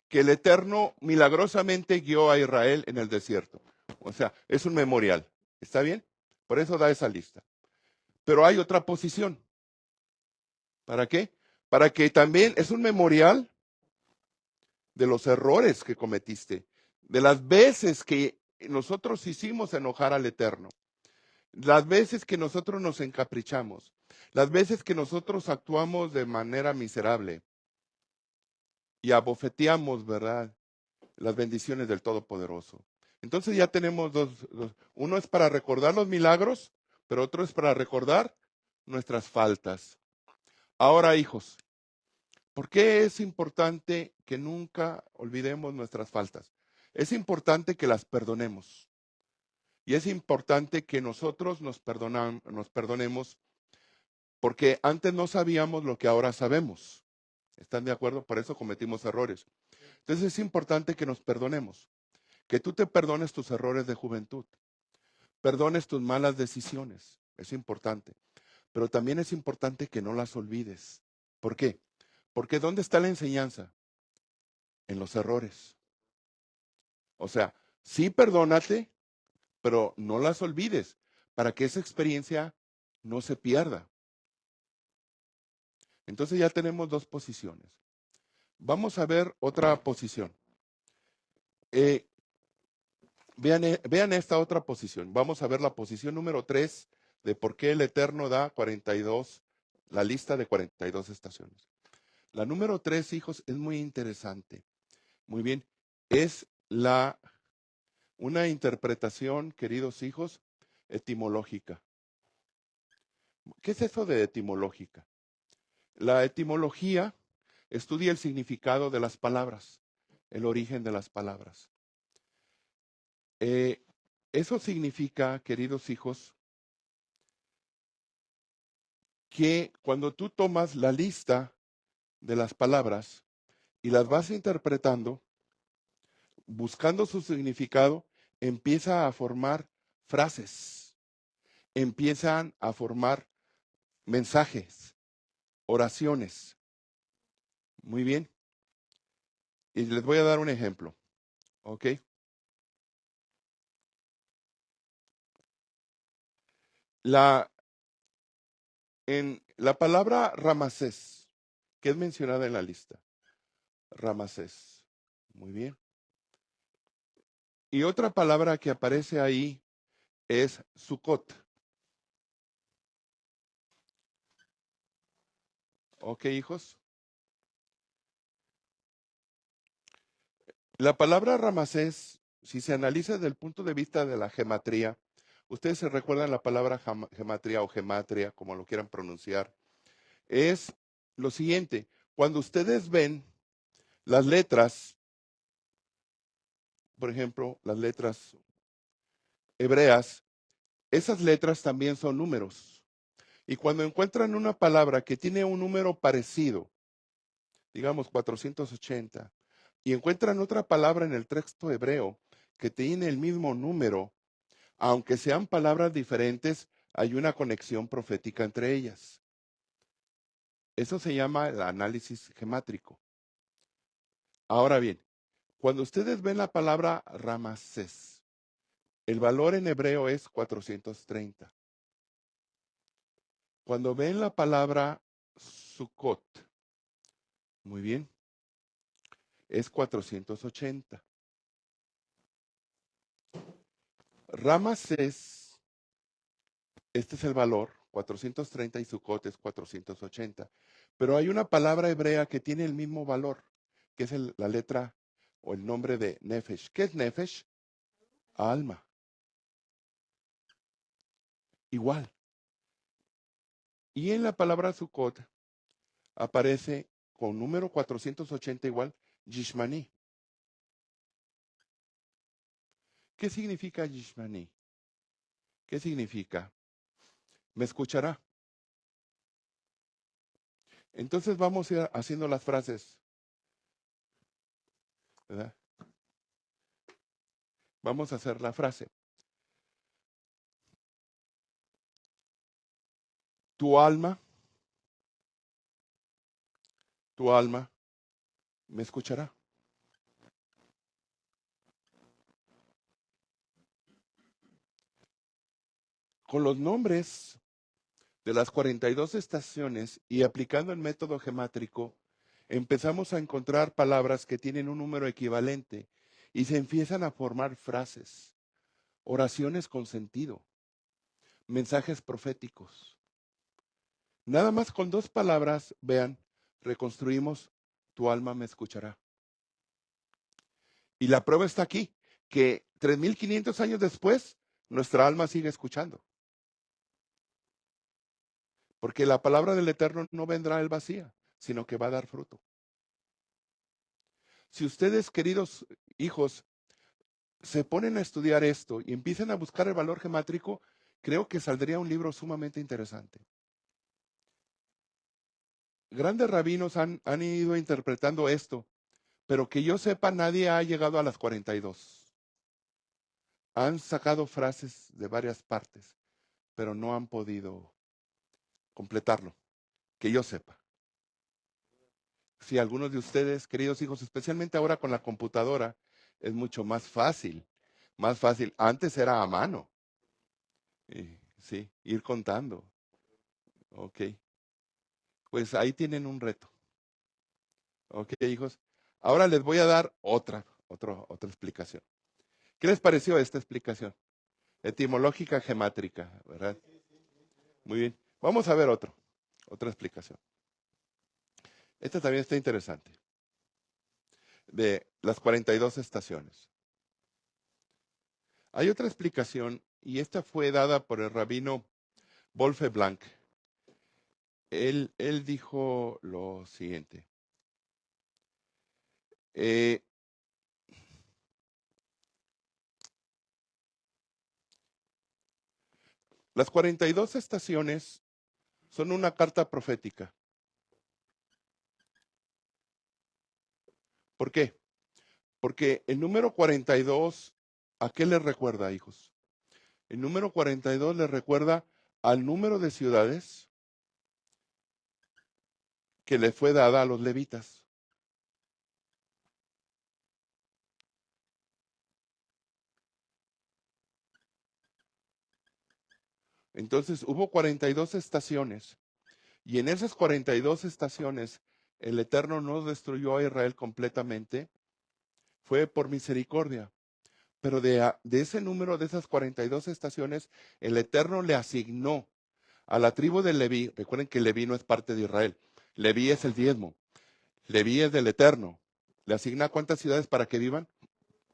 que el Eterno milagrosamente guió a Israel en el desierto. O sea, es un memorial. ¿Está bien? Por eso da esa lista. Pero hay otra posición. ¿Para qué? Para que también es un memorial de los errores que cometiste, de las veces que nosotros hicimos enojar al Eterno, las veces que nosotros nos encaprichamos, las veces que nosotros actuamos de manera miserable y abofeteamos, ¿verdad?, las bendiciones del Todopoderoso. Entonces ya tenemos uno es para recordar los milagros, pero otro es para recordar nuestras faltas. Ahora, hijos, ¿por qué es importante que nunca olvidemos nuestras faltas? Es importante que las perdonemos. Y es importante que nosotros nos perdonemos, porque antes no sabíamos lo que ahora sabemos. ¿Están de acuerdo? Por eso cometimos errores. Entonces es importante que nos perdonemos. Que tú te perdones tus errores de juventud. Perdones tus malas decisiones. Es importante. Pero también es importante que no las olvides. ¿Por qué? Porque ¿dónde está la enseñanza? En los errores. O sea, sí perdónate, pero no las olvides para que esa experiencia no se pierda. Entonces ya tenemos dos posiciones. Vamos a ver otra posición. Vean esta otra posición. Vamos a ver la posición número 3 de por qué el Eterno da 42, la lista de 42 estaciones. La número 3, hijos, es muy interesante. Muy bien, es una interpretación, queridos hijos, etimológica. ¿Qué es eso de etimológica? La etimología estudia el significado de las palabras, el origen de las palabras. Eso significa, queridos hijos, que cuando tú tomas la lista de las palabras y las vas interpretando, buscando su significado, empieza a formar frases, empiezan a formar mensajes, oraciones. Muy bien. Y les voy a dar un ejemplo. ¿Ok? En la palabra Ramasés, que es mencionada en la lista. Ramasés. Muy bien. Y otra palabra que aparece ahí es Sukkot. ¿Ok, hijos? La palabra Ramasés, si se analiza desde el punto de vista de la gematría, ustedes se recuerdan la palabra gematría o gematria, como lo quieran pronunciar, es lo siguiente. Cuando ustedes ven las letras, por ejemplo, las letras hebreas, esas letras también son números. Y cuando encuentran una palabra que tiene un número parecido, digamos 480, y encuentran otra palabra en el texto hebreo que tiene el mismo número, aunque sean palabras diferentes, hay una conexión profética entre ellas. Eso se llama el análisis gemátrico. Ahora bien, cuando ustedes ven la palabra Ramasés, el valor en hebreo es 430. Cuando ven la palabra Sukkot, muy bien, es 480. Ramasés, este es el valor, 430, y Sukkot es 480. Pero hay una palabra hebrea que tiene el mismo valor, que es la letra o el nombre de Nefesh. ¿Qué es Nefesh? Alma. Igual. Y en la palabra Sukkot aparece con número 480 igual, Yishmani. ¿Qué significa Yishmani? ¿Qué significa? Me escuchará. Entonces vamos a ir haciendo las frases, ¿verdad? Vamos a hacer la frase. Tu alma me escuchará. Con los nombres de las 42 estaciones y aplicando el método gemátrico, empezamos a encontrar palabras que tienen un número equivalente y se empiezan a formar frases, oraciones con sentido, mensajes proféticos. Nada más con dos palabras, vean, reconstruimos, tu alma me escuchará. Y la prueba está aquí, que 3.500 años después, nuestra alma sigue escuchando. Porque la palabra del Eterno no vendrá el vacía, sino que va a dar fruto. Si ustedes, queridos hijos, se ponen a estudiar esto y empiezan a buscar el valor gemátrico, creo que saldría un libro sumamente interesante. Grandes rabinos han ido interpretando esto, pero que yo sepa, nadie ha llegado a las 42. Han sacado frases de varias partes, pero no han podido completarlo, que yo sepa. Si algunos de ustedes, queridos hijos, especialmente ahora con la computadora, es mucho más fácil. Más fácil. Antes era a mano. Sí, ir contando. Ok. Pues ahí tienen un reto. Ok, hijos. Ahora les voy a dar otra explicación. ¿Qué les pareció esta explicación? Etimológica gemátrica, ¿verdad? Muy bien. Vamos a ver otra explicación. Esta también está interesante. De las 42 estaciones. Hay otra explicación, y esta fue dada por el rabino Wolfe Blank. él dijo lo siguiente. Eh, las 42 estaciones son una carta profética. ¿Por qué? Porque el número 42, ¿a qué le recuerda, hijos? El número 42 le recuerda al número de ciudades que le fue dada a los levitas. Entonces hubo 42 estaciones y en esas 42 estaciones el Eterno no destruyó a Israel completamente, fue por misericordia. Pero de ese número, de esas 42 estaciones, el Eterno le asignó a la tribu de Leví. Recuerden que Leví no es parte de Israel. Leví es el diezmo. Leví es del Eterno. Le asigna cuántas ciudades para que vivan?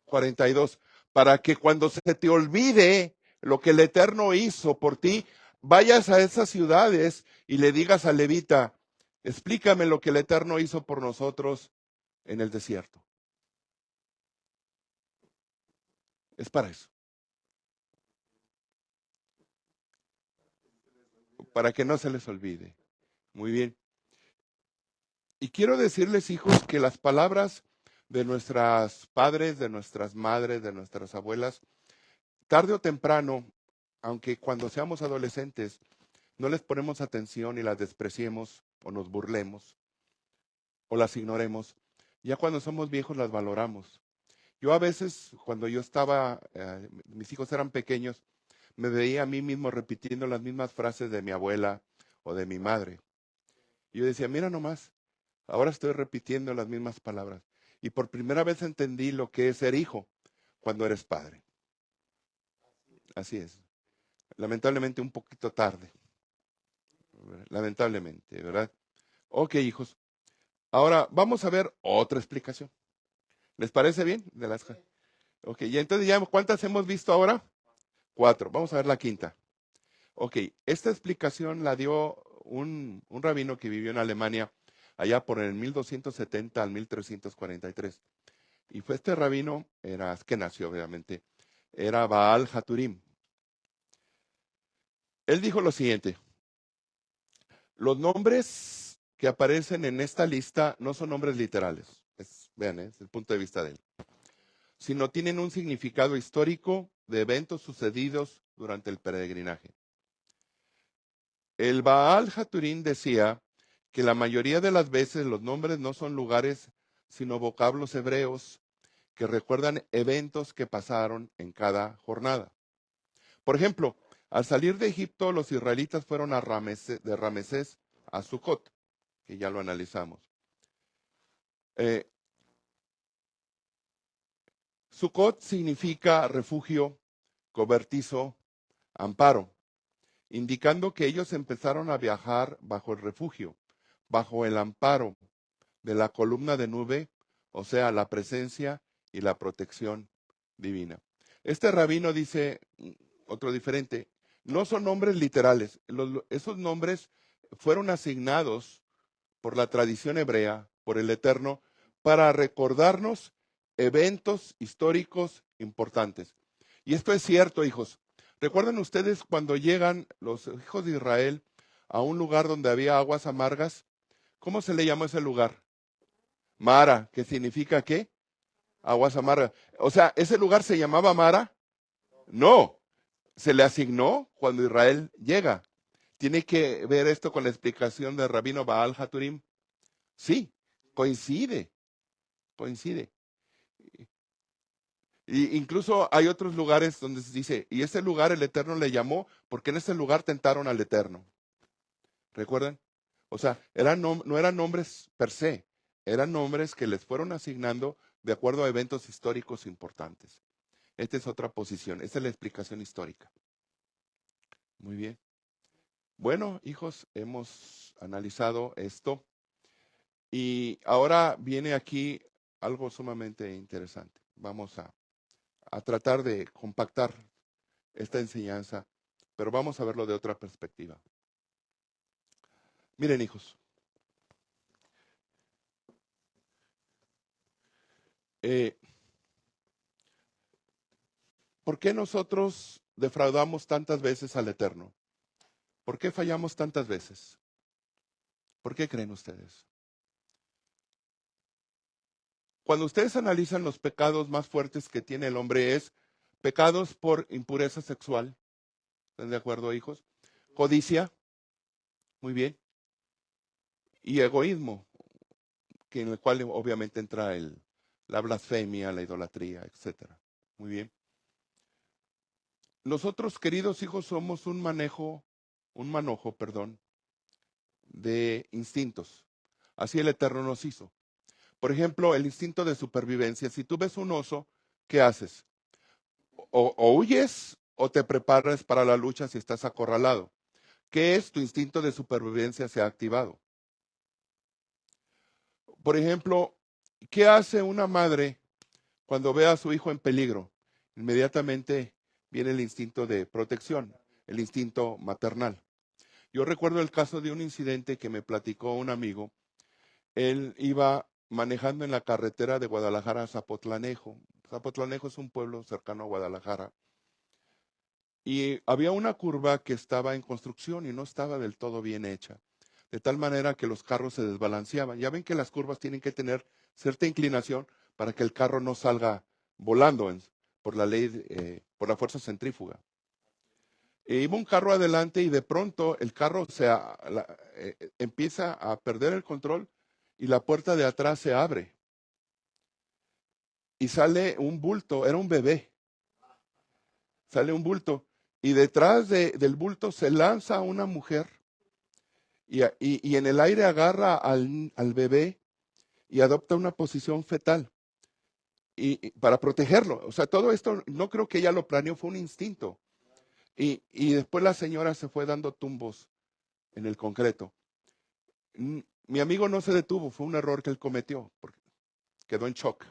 42. Para que cuando se te olvide lo que el Eterno hizo por ti, vayas a esas ciudades y le digas al levita, explícame lo que el Eterno hizo por nosotros en el desierto. Es para eso. Para que no se les olvide. Muy bien. Y quiero decirles, hijos, que las palabras de nuestras padres, de nuestras madres, de nuestras abuelas, tarde o temprano, aunque cuando seamos adolescentes no les ponemos atención y las despreciemos o nos burlemos o las ignoremos, ya cuando somos viejos las valoramos. Yo a veces, cuando yo estaba, mis hijos eran pequeños, me veía a mí mismo repitiendo las mismas frases de mi abuela o de mi madre. Y yo decía, mira nomás, ahora estoy repitiendo las mismas palabras. Y por primera vez entendí lo que es ser hijo cuando eres padre. Así es. Lamentablemente un poquito tarde. Lamentablemente, ¿verdad? Ok, hijos. Ahora vamos a ver otra explicación. ¿Les parece bien? Ok, y entonces ya, ¿cuántas hemos visto ahora? 4. Vamos a ver la quinta. Ok, esta explicación la dio un rabino que vivió en Alemania allá por el 1270 al 1343. Y fue este rabino, era que nació obviamente, era Baal Haturim. Él dijo lo siguiente: los nombres que aparecen en esta lista no son nombres literales. Vean, es el punto de vista de él. Sino tienen un significado histórico de eventos sucedidos durante el peregrinaje. El Baal Haturim decía que la mayoría de las veces los nombres no son lugares, sino vocablos hebreos que recuerdan eventos que pasaron en cada jornada. Por ejemplo, al salir de Egipto, los israelitas fueron de Ramesés a Sucot, que ya lo analizamos. Sucot significa refugio, cobertizo, amparo, indicando que ellos empezaron a viajar bajo el refugio, bajo el amparo de la columna de nube, o sea, la presencia y la protección divina. Este rabino dice otro diferente, no son nombres literales, esos nombres fueron asignados por la tradición hebrea, por el Eterno, para recordarnos eventos históricos importantes. Y esto es cierto, hijos. ¿Recuerdan ustedes cuando llegan los hijos de Israel a un lugar donde había aguas amargas? ¿Cómo se le llamó ese lugar? Mara, que significa ¿qué? Aguas amargas. O sea, ¿ese lugar se llamaba Mara? No, se le asignó cuando Israel llega. ¿Tiene que ver esto con la explicación del rabino Baal Haturim? Sí, coincide, coincide. Y incluso hay otros lugares donde se dice, y ese lugar el Eterno le llamó porque en ese lugar tentaron al Eterno. ¿Recuerdan? O sea, no eran nombres per se, eran nombres que les fueron asignando de acuerdo a eventos históricos importantes. Esta es otra posición, esta es la explicación histórica. Muy bien. Bueno, hijos, hemos analizado esto y ahora viene aquí algo sumamente interesante. Vamos a tratar de compactar esta enseñanza, pero vamos a verlo de otra perspectiva. Miren, hijos, ¿por qué nosotros defraudamos tantas veces al Eterno? ¿Por qué fallamos tantas veces? ¿Por qué creen ustedes? Cuando ustedes analizan los pecados más fuertes que tiene el hombre es pecados por impureza sexual. ¿Están de acuerdo, hijos? Codicia, muy bien. Y egoísmo, que en el cual obviamente entra la blasfemia, la idolatría, etcétera. Muy bien. Nosotros, queridos hijos, somos un manojo, perdón, de instintos. Así el Eterno nos hizo. Por ejemplo, el instinto de supervivencia. Si tú ves un oso, ¿qué haces? O huyes o te preparas para la lucha si estás acorralado. ¿Qué es? Tu instinto de supervivencia se ha activado. Por ejemplo, ¿qué hace una madre cuando ve a su hijo en peligro? Inmediatamente viene el instinto de protección, el instinto maternal. Yo recuerdo el caso de un incidente que me platicó un amigo. Él iba manejando en la carretera de Guadalajara a Zapotlanejo. Zapotlanejo es un pueblo cercano a Guadalajara. Y había una curva que estaba en construcción y no estaba del todo bien hecha, de tal manera que los carros se desbalanceaban. Ya ven que las curvas tienen que tener cierta inclinación para que el carro no salga volando por la ley, por la fuerza centrífuga. Iba un carro adelante y de pronto el carro empieza a perder el control y la puerta de atrás se abre. Y sale un bulto, era un bebé. Sale un bulto. Y detrás del bulto se lanza una mujer y en el aire agarra al bebé y adopta una posición fetal para protegerlo. O sea, todo esto no creo que ella lo planeó, fue un instinto. Y después la señora se fue dando tumbos en el concreto. Mi amigo no se detuvo, fue un error que él cometió, porque quedó en shock.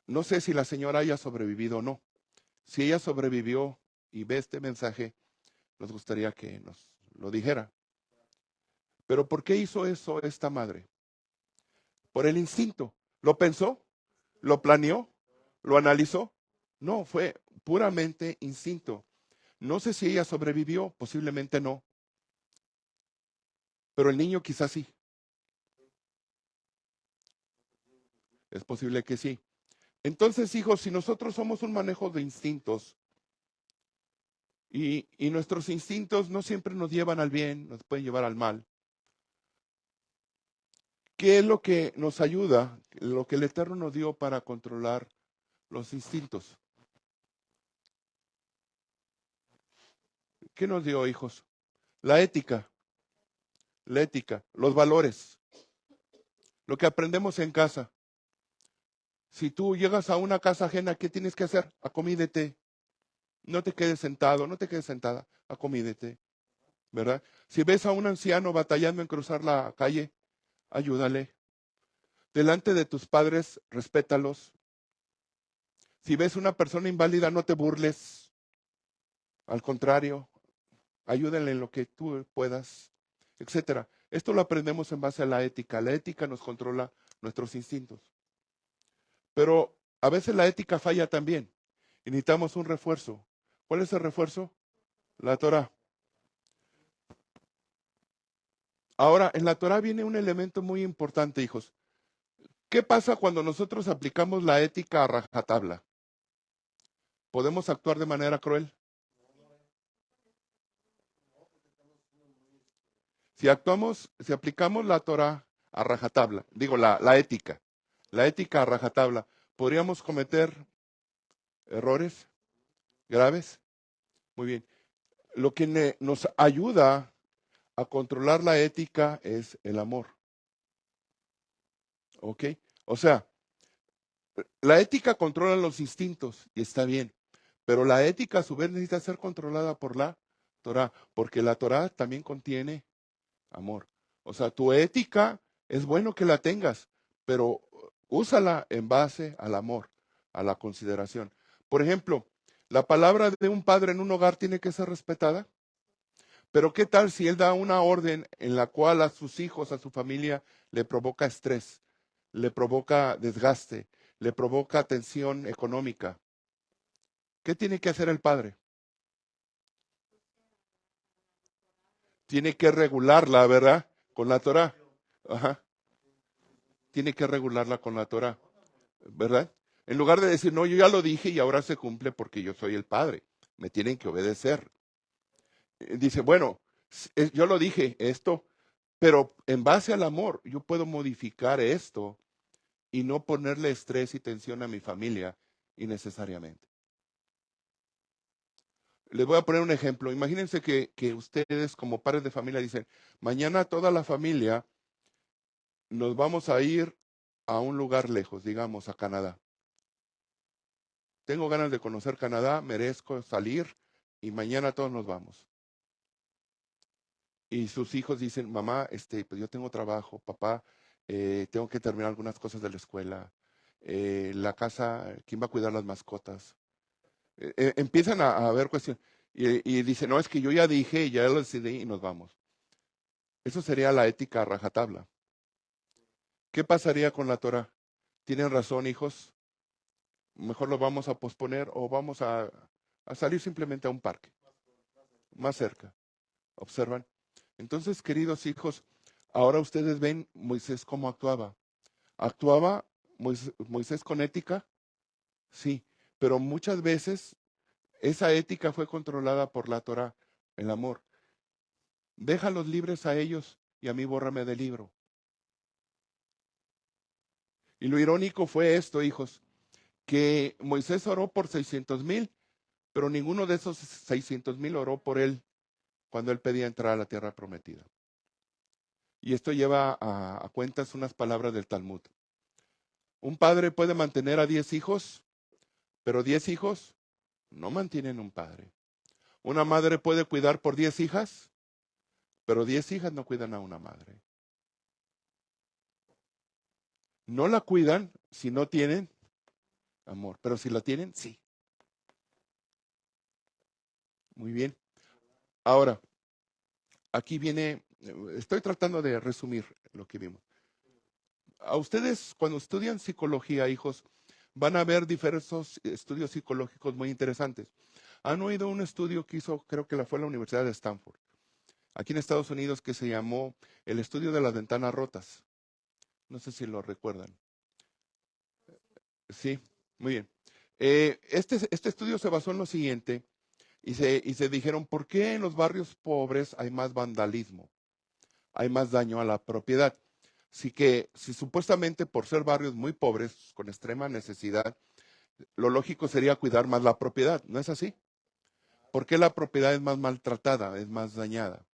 No sé si la señora haya sobrevivido o no. Si ella sobrevivió y ve este mensaje, nos gustaría que nos lo dijera. Pero ¿por qué hizo eso esta madre? Por el instinto. ¿Lo pensó? ¿Lo planeó? ¿Lo analizó? No, fue puramente instinto. No sé si ella sobrevivió, posiblemente no. Pero el niño quizás sí. Es posible que sí. Entonces, hijos, si nosotros somos un manejo de instintos y nuestros instintos no siempre nos llevan al bien, nos pueden llevar al mal, ¿qué es lo que nos ayuda? Lo que el Eterno nos dio para controlar los instintos. ¿Qué nos dio, hijos? La ética, los valores, lo que aprendemos en casa. Si tú llegas a una casa ajena, ¿qué tienes que hacer? Acomídete. No te quedes sentado, no te quedes sentada, acomídete, ¿verdad? Si ves a un anciano batallando en cruzar la calle, ayúdale. Delante de tus padres, respétalos. Si ves una persona inválida, no te burles. Al contrario, ayúdenle en lo que tú puedas, etcétera. Esto lo aprendemos en base a la ética. La ética nos controla nuestros instintos. Pero a veces la ética falla también y necesitamos un refuerzo. ¿Cuál es el refuerzo? La Torah. Ahora, en la Torah viene un elemento muy importante, hijos. ¿Qué pasa cuando nosotros aplicamos la ética a rajatabla? ¿Podemos actuar de manera cruel? Si aplicamos la Torah a rajatabla, digo la ética a rajatabla, ¿podríamos cometer errores graves? Muy bien. Lo que nos ayuda a controlar la ética es el amor. ¿Ok? O sea, la ética controla los instintos y está bien, pero la ética a su vez necesita ser controlada por la Torah, porque la Torah también contiene amor. O sea, tu ética es bueno que la tengas, pero úsala en base al amor, a la consideración. Por ejemplo, la palabra de un padre en un hogar tiene que ser respetada, Pero ¿qué tal si él da una orden en la cual a sus hijos, a su familia, le provoca estrés, le provoca desgaste, le provoca tensión económica? ¿Qué tiene que hacer el padre? Tiene que regularla, ¿verdad? Con la Torah. Ajá. Tiene que regularla con la Torah, ¿verdad? En lugar de decir, no, yo ya lo dije y ahora se cumple porque yo soy el padre. Me tienen que obedecer. Dice, bueno, yo lo dije esto, pero en base al amor, yo puedo modificar esto y no ponerle estrés y tensión a mi familia innecesariamente. Les voy a poner un ejemplo. Imagínense que ustedes como padres de familia dicen, mañana toda la familia nos vamos a ir a un lugar lejos, digamos a Canadá. Tengo ganas de conocer Canadá, merezco salir y mañana todos nos vamos. Y sus hijos dicen, mamá, pues yo tengo trabajo, papá, tengo que terminar algunas cosas de la escuela, la casa, ¿quién va a cuidar las mascotas? Empiezan a ver cuestiones y dicen, no, es que yo ya dije, ya lo decidí y nos vamos. Eso sería la ética a rajatabla. ¿Qué pasaría con la Torah? ¿Tienen razón, hijos? Mejor lo vamos a posponer o vamos a salir simplemente a un parque, más cerca. ¿Observan? Entonces, queridos hijos, ahora ustedes ven Moisés cómo actuaba. ¿Actuaba Moisés con ética? Sí, pero muchas veces esa ética fue controlada por la Torah, el amor. Déjalos libres a ellos y a mí bórrame del libro. Y lo irónico fue esto, hijos, que Moisés oró por 600,000, pero ninguno de esos 600,000 oró por él cuando él pedía entrar a la tierra prometida. Y esto lleva a cuentas unas palabras del Talmud. Un padre puede mantener a 10 hijos, pero 10 hijos no mantienen un padre. Una madre puede cuidar por 10 hijas, pero 10 hijas no cuidan a una madre. No la cuidan si no tienen amor, pero si la tienen, sí. Muy bien. Ahora, aquí viene, estoy tratando de resumir lo que vimos. A ustedes, cuando estudian psicología, hijos, van a ver diversos estudios psicológicos muy interesantes. Han oído un estudio que hizo, creo que fue la Universidad de Stanford, aquí en Estados Unidos, que se llamó el estudio de las ventanas rotas. No sé si lo recuerdan. Sí, muy bien. Este estudio se basó en lo siguiente y se dijeron, ¿por qué en los barrios pobres hay más vandalismo? Hay más daño a la propiedad. Así que si supuestamente por ser barrios muy pobres, con extrema necesidad, lo lógico sería cuidar más la propiedad, ¿no es así? ¿Por qué la propiedad es más maltratada, es más dañada?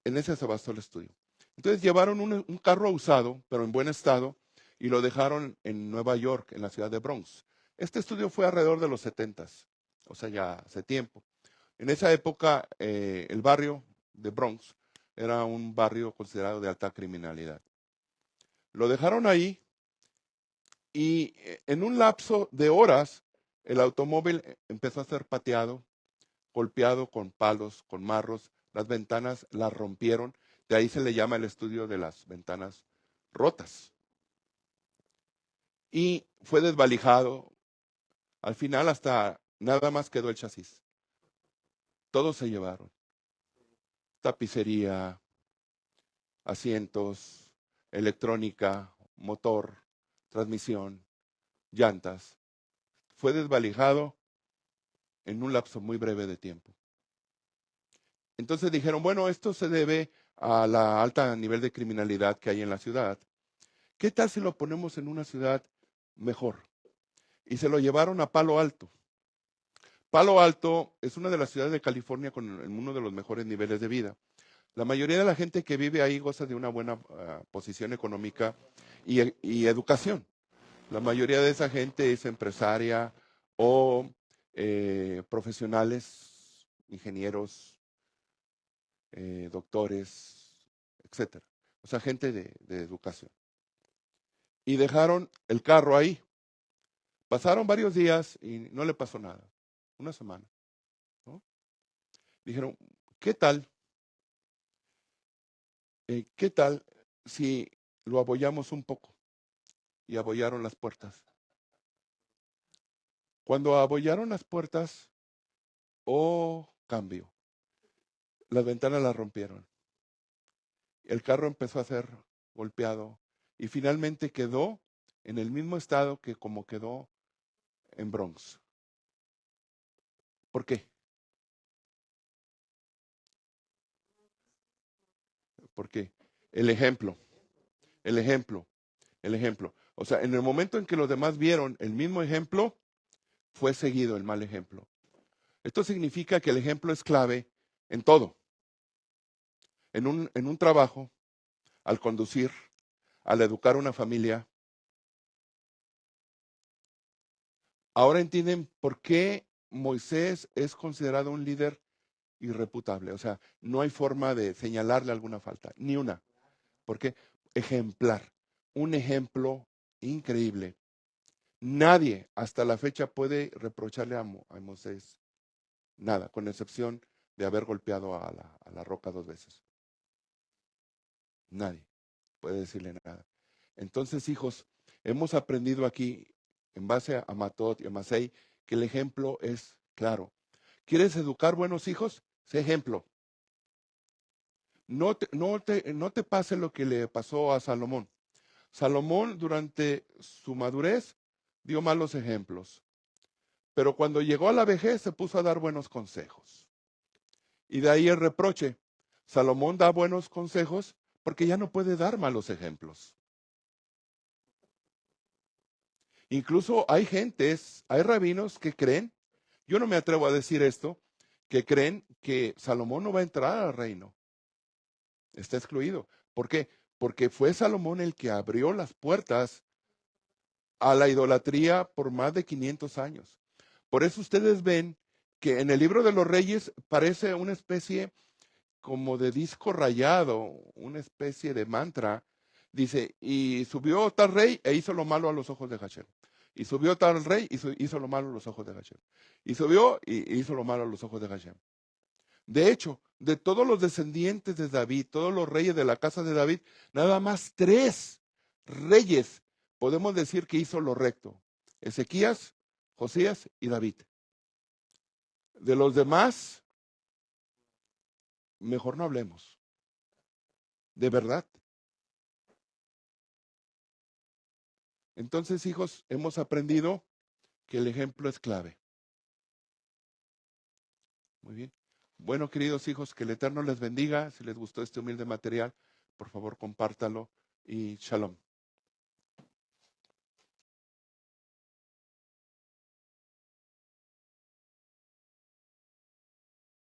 En ese se basó el estudio. Entonces llevaron un carro usado, pero en buen estado, y lo dejaron en Nueva York, en la ciudad de Bronx. Este estudio fue alrededor de los 70s, o sea, ya hace tiempo. En esa época, el barrio de Bronx era un barrio considerado de alta criminalidad. Lo dejaron ahí y en un lapso de horas, el automóvil empezó a ser pateado, golpeado con palos, con marros, las ventanas las rompieron, de ahí se le llama el estudio de las ventanas rotas. Y fue desvalijado, al final hasta nada más quedó el chasis. Todos se llevaron. Tapicería, asientos, electrónica, motor, transmisión, llantas. Fue desvalijado en un lapso muy breve de tiempo. Entonces dijeron, bueno, esto se debe a la alta nivel de criminalidad que hay en la ciudad. ¿Qué tal si lo ponemos en una ciudad mejor? Y se lo llevaron a Palo Alto. Palo Alto es una de las ciudades de California con uno de los mejores niveles de vida. La mayoría de la gente que vive ahí goza de una buena posición económica y educación. La mayoría de esa gente es empresaria o profesionales, ingenieros, doctores, etcétera. O sea, gente de educación. Y dejaron el carro ahí. Pasaron varios días y no le pasó nada. Una semana. ¿No? Dijeron, ¿Qué tal? ¿Qué tal si lo abollamos un poco? Y abollaron las puertas. Cuando abollaron las puertas, oh, cambio. Las ventanas las rompieron. El carro empezó a ser golpeado y finalmente quedó en el mismo estado que como quedó en Bronx. ¿Por qué? Porque el ejemplo, el ejemplo, el ejemplo. O sea, en el momento en que los demás vieron el mismo ejemplo, fue seguido el mal ejemplo. Esto significa que el ejemplo es clave en todo. En un trabajo, al conducir, al educar una familia. Ahora entienden por qué Moisés es considerado un líder irreputable. O sea, no hay forma de señalarle alguna falta, ni una. Porque ejemplar, un ejemplo increíble. Nadie hasta la fecha puede reprocharle a Moisés nada, con excepción de haber golpeado a la roca 2 veces. Nadie puede decirle nada. Entonces, hijos, hemos aprendido aquí, en base a Matot y a Masei, que el ejemplo es claro. ¿Quieres educar buenos hijos? Sé ejemplo. No te pase lo que le pasó a Salomón. Salomón durante su madurez dio malos ejemplos, pero cuando llegó a la vejez se puso a dar buenos consejos. Y de ahí el reproche. Salomón da buenos consejos porque ya no puede dar malos ejemplos. Incluso hay gentes, hay rabinos que creen, yo no me atrevo a decir esto, que creen que Salomón no va a entrar al reino. Está excluido. ¿Por qué? Porque fue Salomón el que abrió las puertas a la idolatría por más de 500 años. Por eso ustedes ven que en el libro de los Reyes parece una especie como de disco rayado, una especie de mantra. Dice, y subió tal rey e hizo lo malo a los ojos de Hashem. Y subió tal rey y hizo lo malo a los ojos de Hashem. Y subió y hizo lo malo a los ojos de Hashem. De hecho, de todos los descendientes de David, todos los reyes de la casa de David, nada más 3 reyes podemos decir que hizo lo recto. Ezequías, Josías y David. De los demás, mejor no hablemos. De verdad. Entonces, hijos, hemos aprendido que el ejemplo es clave. Muy bien. Bueno, queridos hijos, que el Eterno les bendiga. Si les gustó este humilde material, por favor, compártalo y shalom.